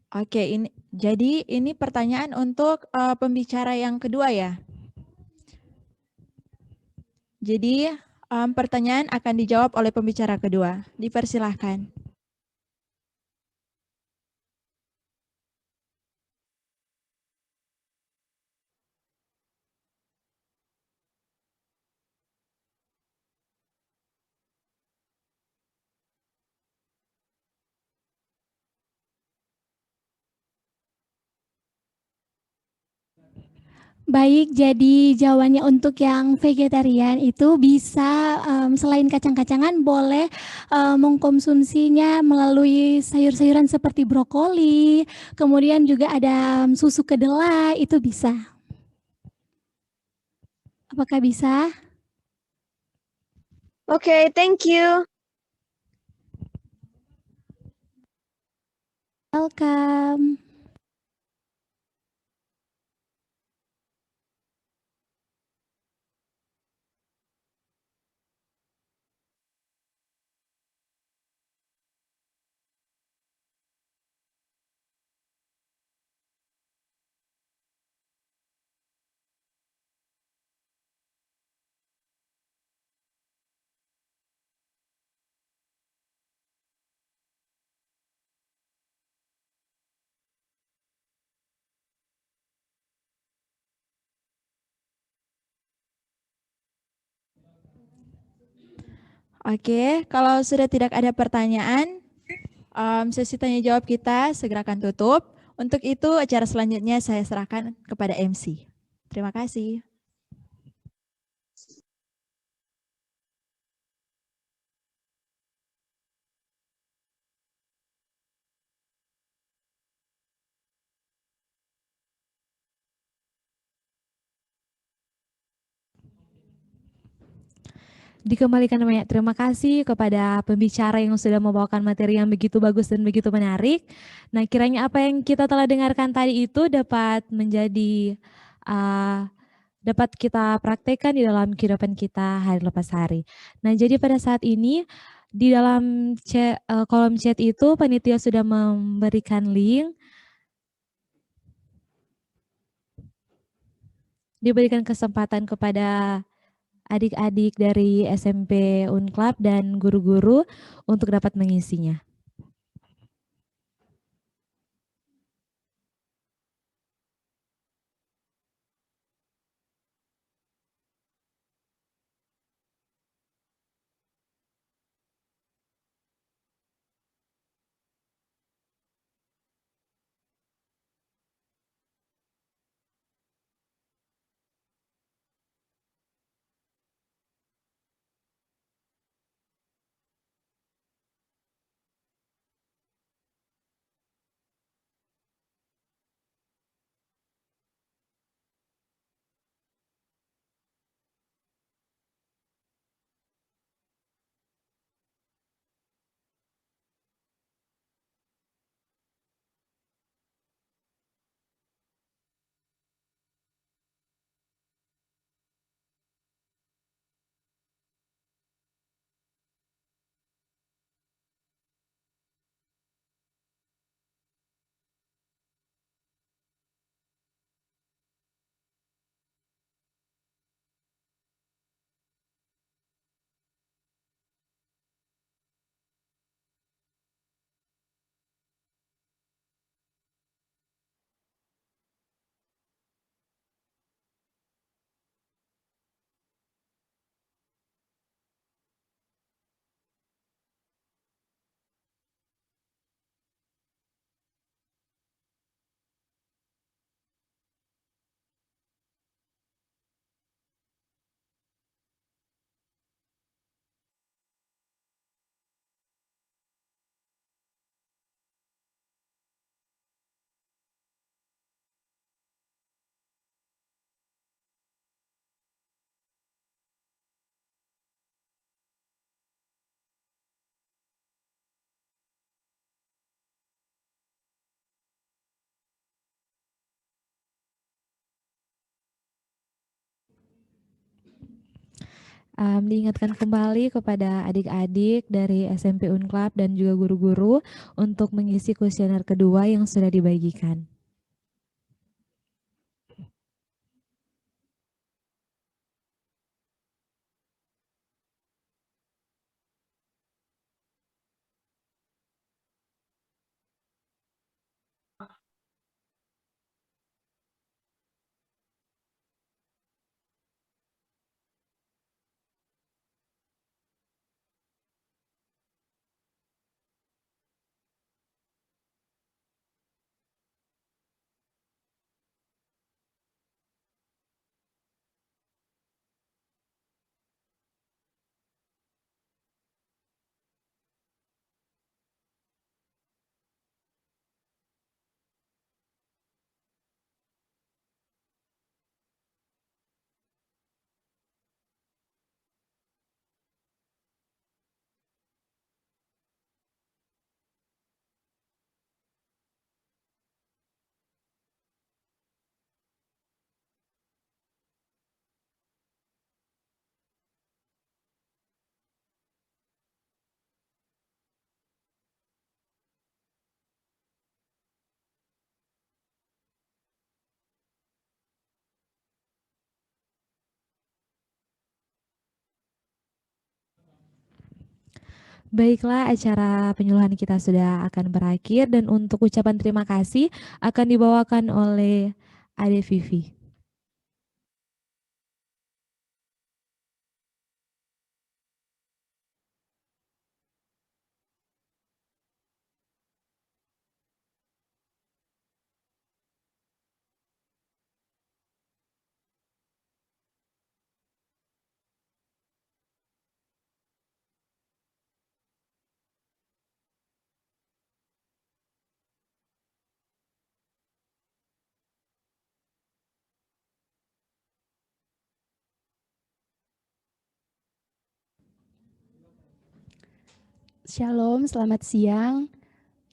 Oke, jadi ini pertanyaan untuk pembicara yang kedua ya. Jadi pertanyaan akan dijawab oleh pembicara kedua. Dipersilahkan. Baik, jadi jawabannya untuk yang vegetarian itu bisa selain kacang-kacangan boleh mengkonsumsinya melalui sayur-sayuran seperti brokoli, kemudian juga ada susu kedelai, itu bisa. Apakah bisa? Oke, thank you. Welcome. Oke, kalau sudah tidak ada pertanyaan, sesi tanya jawab kita segera akan tutup. Untuk itu acara selanjutnya saya serahkan kepada MC. Terima kasih. Dikembalikan banyak terima kasih kepada pembicara yang sudah membawakan materi yang begitu bagus dan begitu menarik. Nah, kiranya apa yang kita telah dengarkan tadi itu dapat menjadi dapat kita praktekkan di dalam kehidupan kita hari lepas hari. Nah, jadi pada saat ini di dalam kolom chat itu panitia sudah memberikan link, diberikan kesempatan kepada adik-adik dari SMP Unclub dan guru-guru untuk dapat mengisinya. diingatkan kembali kepada adik-adik dari SMP Unclub dan juga guru-guru untuk mengisi kuesioner kedua yang sudah dibagikan. Baiklah, acara penyuluhan kita sudah akan berakhir dan untuk ucapan terima kasih akan dibawakan oleh Ade Vivi. Shalom, selamat siang.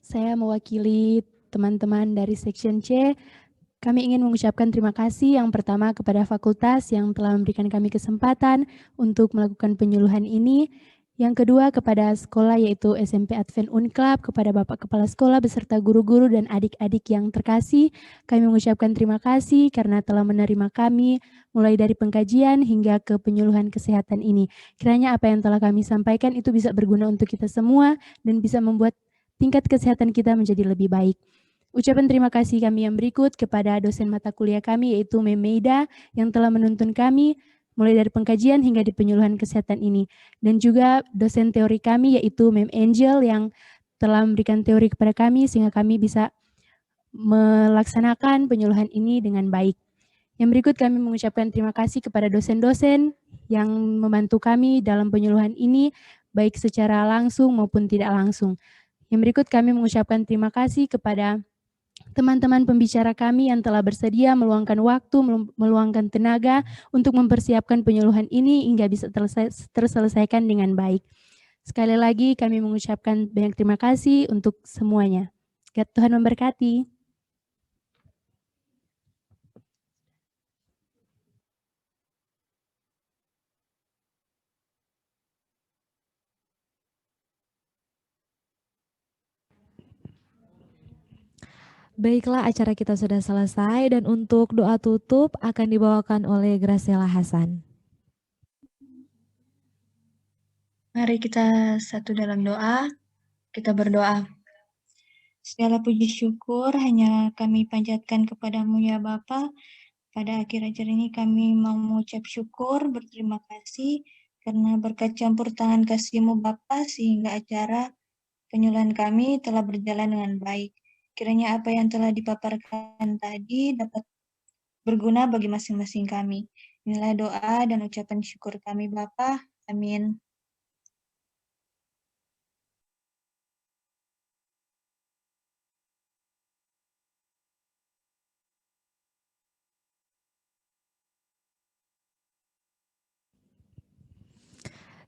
Saya mewakili teman-teman dari Section C. Kami ingin mengucapkan terima kasih yang pertama kepada fakultas yang telah memberikan kami kesempatan untuk melakukan penyuluhan ini. Yang kedua kepada sekolah yaitu SMP Advent Unclub, kepada Bapak Kepala Sekolah beserta guru-guru dan adik-adik yang terkasih. Kami mengucapkan terima kasih karena telah menerima kami mulai dari pengkajian hingga ke penyuluhan kesehatan ini. Kiranya apa yang telah kami sampaikan itu bisa berguna untuk kita semua dan bisa membuat tingkat kesehatan kita menjadi lebih baik. Ucapan terima kasih kami yang berikut kepada dosen mata kuliah kami yaitu Mem Meida yang telah menuntun kami mulai dari pengkajian hingga di penyuluhan kesehatan ini. Dan juga dosen teori kami yaitu Mem Angel yang telah memberikan teori kepada kami sehingga kami bisa melaksanakan penyuluhan ini dengan baik. Yang berikut kami mengucapkan terima kasih kepada dosen-dosen yang membantu kami dalam penyuluhan ini baik secara langsung maupun tidak langsung. Yang berikut kami mengucapkan terima kasih kepada teman-teman pembicara kami yang telah bersedia meluangkan waktu, meluangkan tenaga untuk mempersiapkan penyuluhan ini hingga bisa terselesaikan dengan baik. Sekali lagi kami mengucapkan banyak terima kasih untuk semuanya. Tuhan memberkati. Baiklah, acara kita sudah selesai dan untuk doa tutup akan dibawakan oleh Graciela Hasan. Mari kita satu dalam doa, kita berdoa. Segala puji syukur hanya kami panjatkan kepadamu ya Bapa. Pada akhir acara ini kami mau mengucap syukur, berterima kasih karena berkat campur tangan kasih-Mu Bapa sehingga acara penyuluhan kami telah berjalan dengan baik. Kiranya apa yang telah dipaparkan tadi dapat berguna bagi masing-masing kami. Inilah doa dan ucapan syukur kami Bapa. Amin.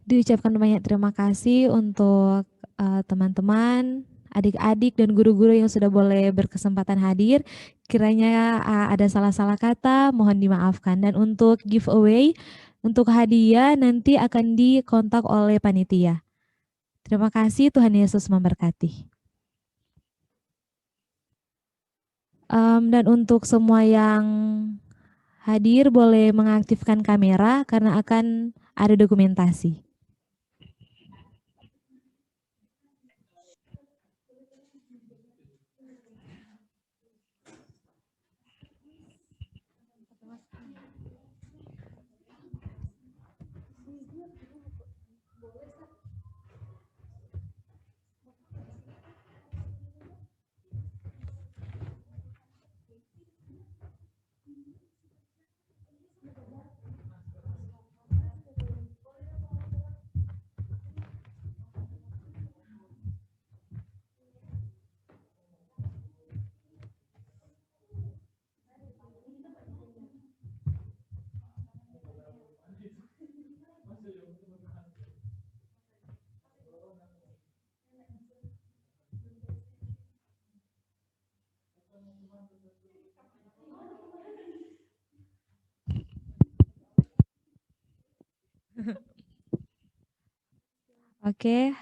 Diucapkan banyak terima kasih untuk teman-teman, adik-adik dan guru-guru yang sudah boleh berkesempatan hadir. Kiranya ada salah-salah kata, mohon dimaafkan. Dan untuk giveaway, Untuk hadiah nanti akan dikontak oleh panitia. Terima kasih, Tuhan Yesus memberkati. Dan untuk semua yang hadir boleh mengaktifkan kamera karena akan ada dokumentasi. Oke,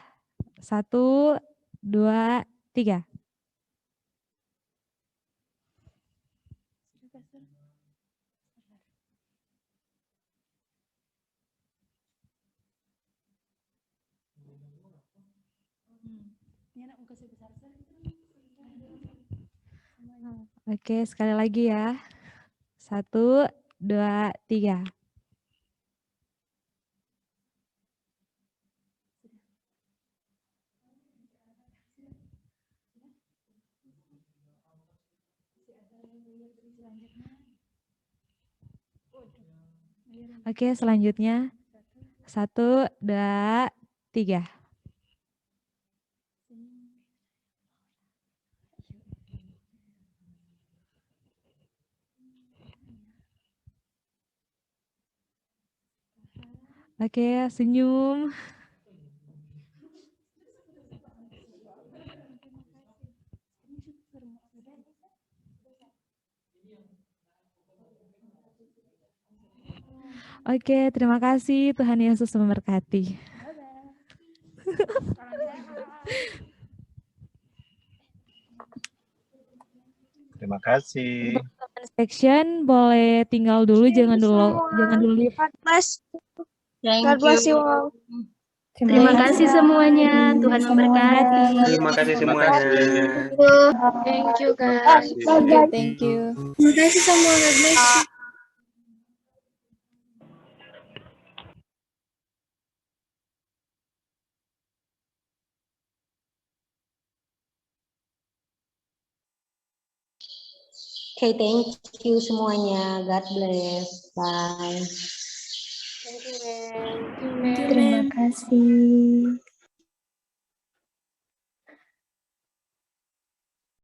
1, 2, 3. Oke, sekali lagi ya. 1, 2, 3. Oke, selanjutnya 1, 2, 3. Oke, senyum. Oke, terima kasih. Tuhan Yesus memberkati. Terima kasih. Untuk teman section boleh tinggal dulu, jangan dulu. God bless you all. Terima kasih semuanya. Tuhan memberkati. Terima kasih semuanya. Thank you guys. Thank you. Terima kasih semua. God bless you. Oke, thank you semuanya. God bless. Bye. Thank you, Ren. Terima kasih.